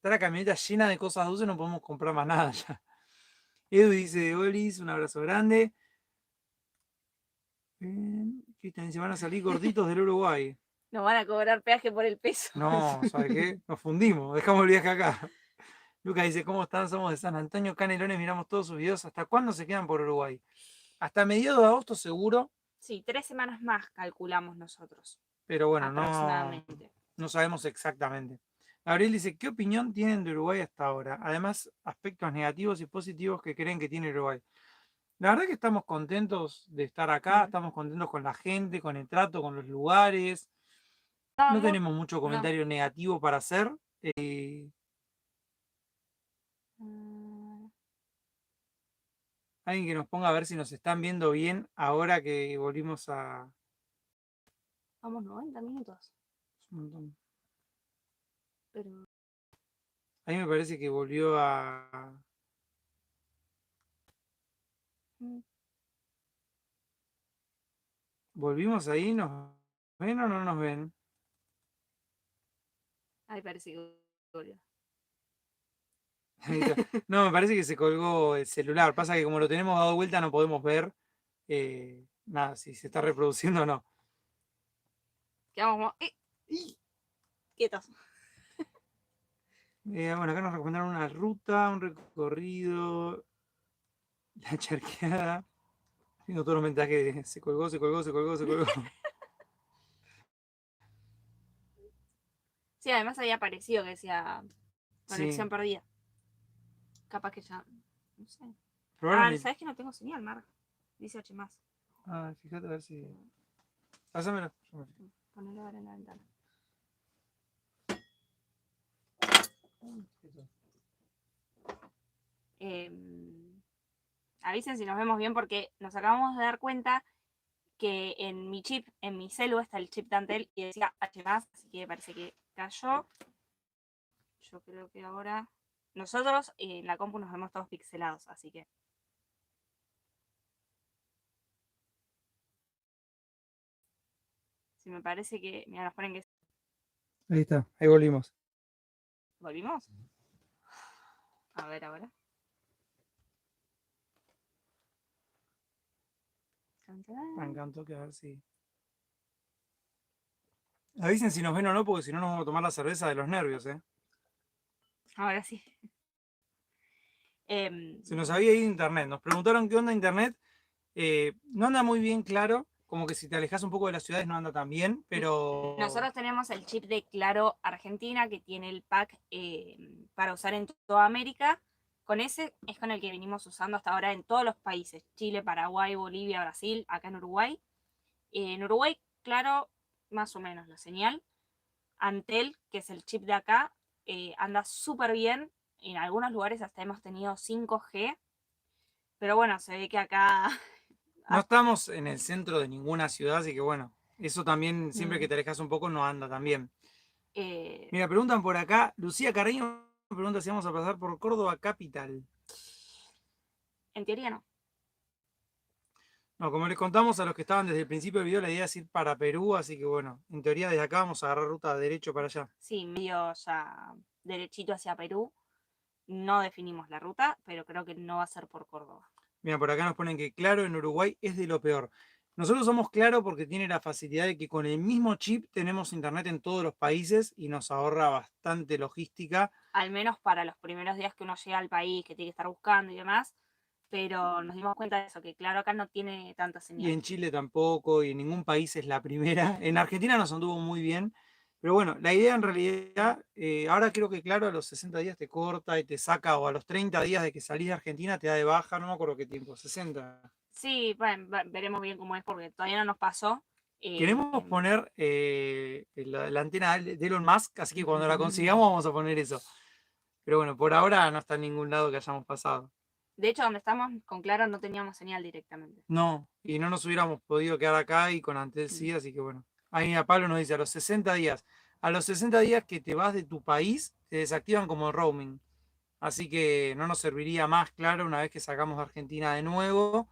está la camioneta llena de cosas dulces, no podemos comprar más nada ya. Edu dice, Olis, un abrazo grande. Cristian dice, van a salir gorditos del Uruguay. Nos van a cobrar peaje por el peso. No, ¿sabes qué? Nos fundimos, dejamos el viaje acá. Lucas dice, ¿cómo están? Somos de San Antonio, Canelones, miramos todos sus videos. ¿Hasta cuándo se quedan por Uruguay? Hasta mediados de agosto seguro, Sí, 3 semanas más calculamos nosotros, pero bueno, aproximadamente. no sabemos exactamente. Gabriel dice, ¿qué opinión tienen de Uruguay hasta ahora? Además, aspectos negativos y positivos que creen que tiene Uruguay. La verdad que estamos contentos de estar acá, estamos contentos con la gente, con el trato, con los lugares. No tenemos mucho comentario negativo para hacer. Alguien que nos ponga a ver si nos están viendo bien ahora que volvimos a... Vamos 90 minutos. Es un montón. Pero A mí me parece que volvió a... ¿Volvimos ahí? ¿Nos ven o no nos ven? ahí parece que volvió. Ahí está. No, me parece que se colgó el celular. Pasa que como lo tenemos dado vuelta no podemos ver nada, si se está reproduciendo o no. Quedamos como... quietos. Bueno, acá nos recomendaron una ruta, un recorrido, la charqueada. Tengo todos los mensajes de se colgó, se colgó, se colgó, se colgó. Sí, además había aparecido que decía conexión Sí, perdida. Capaz que ya... No sé. probablemente. ¿Sabes que no tengo señal, Mar? Dice H+. Fíjate a ver si... Pásamelo. Ponelo ahora en la ventana. Avisen si nos vemos bien porque nos acabamos de dar cuenta que en mi chip, en mi celu está el chip de Antel y decía H+, así que parece que cayó. Yo creo que ahora... Nosotros en la compu nos vemos todos pixelados, así que... Si me parece que... Mira, nos ponen que... Ahí está, ahí volvimos. ¿Volvimos? A ver ahora. Me encantó que a ver si... Avisen si nos ven o no, porque si no nos vamos a tomar la cerveza de los nervios, ¿eh? Ahora sí. Se nos había ido internet. Nos preguntaron qué onda internet. No anda muy bien claro. Como que si te alejas un poco de las ciudades no anda tan bien, pero... Nosotros tenemos el chip de Claro Argentina, que tiene el pack para usar en toda América. Con ese es con el que venimos usando hasta ahora en todos los países. Chile, Paraguay, Bolivia, Brasil, acá en Uruguay. En Uruguay, Claro, más o menos la señal. Antel, que es el chip de acá, anda súper bien. En algunos lugares hasta hemos tenido 5G. Pero bueno, se ve que acá... No estamos en el centro de ninguna ciudad, así que bueno, eso también, siempre que te alejas un poco, no anda tan bien. Mira, preguntan por acá, Lucía Carreño pregunta si vamos a pasar por Córdoba Capital. En teoría no. No, como les contamos a los que estaban desde el principio del video, la idea es ir para Perú, así que bueno, en teoría desde acá vamos a agarrar ruta derecho para allá. Sí, medio ya derechito hacia Perú. No definimos la ruta, pero creo que no va a ser por Córdoba. Mira, por acá nos ponen que Claro en Uruguay es de lo peor. Nosotros somos Claro porque tiene la facilidad de que con el mismo chip tenemos internet en todos los países y nos ahorra bastante logística. Al menos para los primeros días que uno llega al país, que tiene que estar buscando y demás. Pero nos dimos cuenta de eso, que Claro acá no tiene tanta señal. Y en Chile tampoco, y en ningún país es la primera. En Argentina nos anduvo muy bien. Pero bueno, la idea en realidad, ahora creo que Claro a los 60 días te corta y te saca, o a los 30 días de que salís de Argentina te da de baja, no me acuerdo qué tiempo, 60. Sí, bueno, veremos bien cómo es porque todavía no nos pasó. Queremos poner la antena de Elon Musk, así que cuando la consigamos vamos a poner eso. Pero bueno, por ahora no está en ningún lado que hayamos pasado. De hecho, donde estamos con Claro no teníamos señal directamente. No, y no nos hubiéramos podido quedar acá y con Antel sí, así que bueno. Ahí a Pablo nos dice, a los 60 días que te vas de tu país, te desactivan como roaming. Así que no nos serviría más, claro, una vez que sacamos de Argentina de nuevo.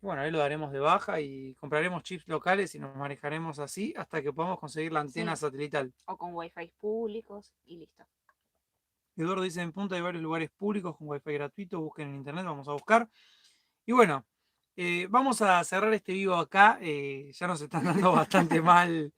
Bueno, ahí lo daremos de baja y compraremos chips locales y nos manejaremos así hasta que podamos conseguir la antena satelital. O con wifi públicos y listo. Eduardo dice, en Punta hay varios lugares públicos con wifi gratuito, busquen en internet, vamos a buscar. Y bueno, vamos a cerrar este vivo acá, ya nos están dando bastante mal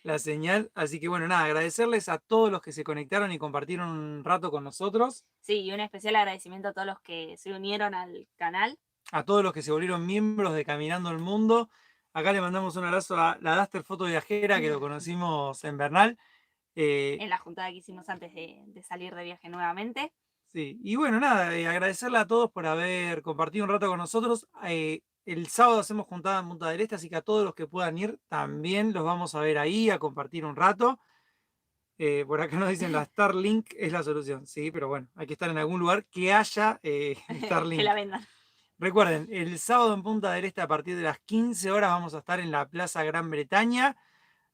la señal, así que bueno, nada, agradecerles a todos los que se conectaron y compartieron un rato con nosotros, Sí, y un especial agradecimiento a todos los que se unieron al canal a todos los que se volvieron miembros de Caminando el Mundo. Acá le mandamos un abrazo a la Duster Foto Viajera, que lo conocimos en Bernal. Eh, en la juntada que hicimos antes de salir de viaje nuevamente. Sí, y bueno, nada, agradecerle a todos por haber compartido un rato con nosotros. El sábado hacemos juntada en Punta del Este, así que a todos los que puedan ir también los vamos a ver ahí, a compartir un rato. Por acá nos dicen la Starlink es la solución, sí, pero bueno, hay que estar en algún lugar que haya Que la Starlink. vendan. Recuerden, el sábado en Punta del Este a partir de las 15 horas vamos a estar en la Plaza Gran Bretaña.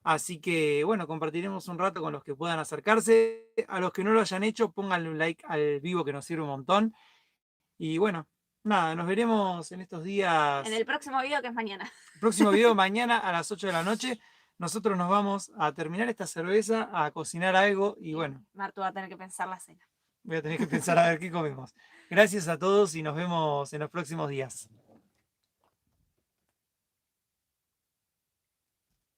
Así que bueno, compartiremos un rato con los que puedan acercarse. A los que no lo hayan hecho, pónganle un like al vivo que nos sirve un montón. Y bueno, nada, nos veremos en estos En días. el próximo video que es mañana. Próximo video mañana a las 8 de la noche. Nosotros nos vamos a terminar esta cerveza, a cocinar algo y Y bueno, Martu va a tener que pensar la cena. voy a tener que pensar a ver qué comemos. Gracias a todos y nos vemos en los próximos días.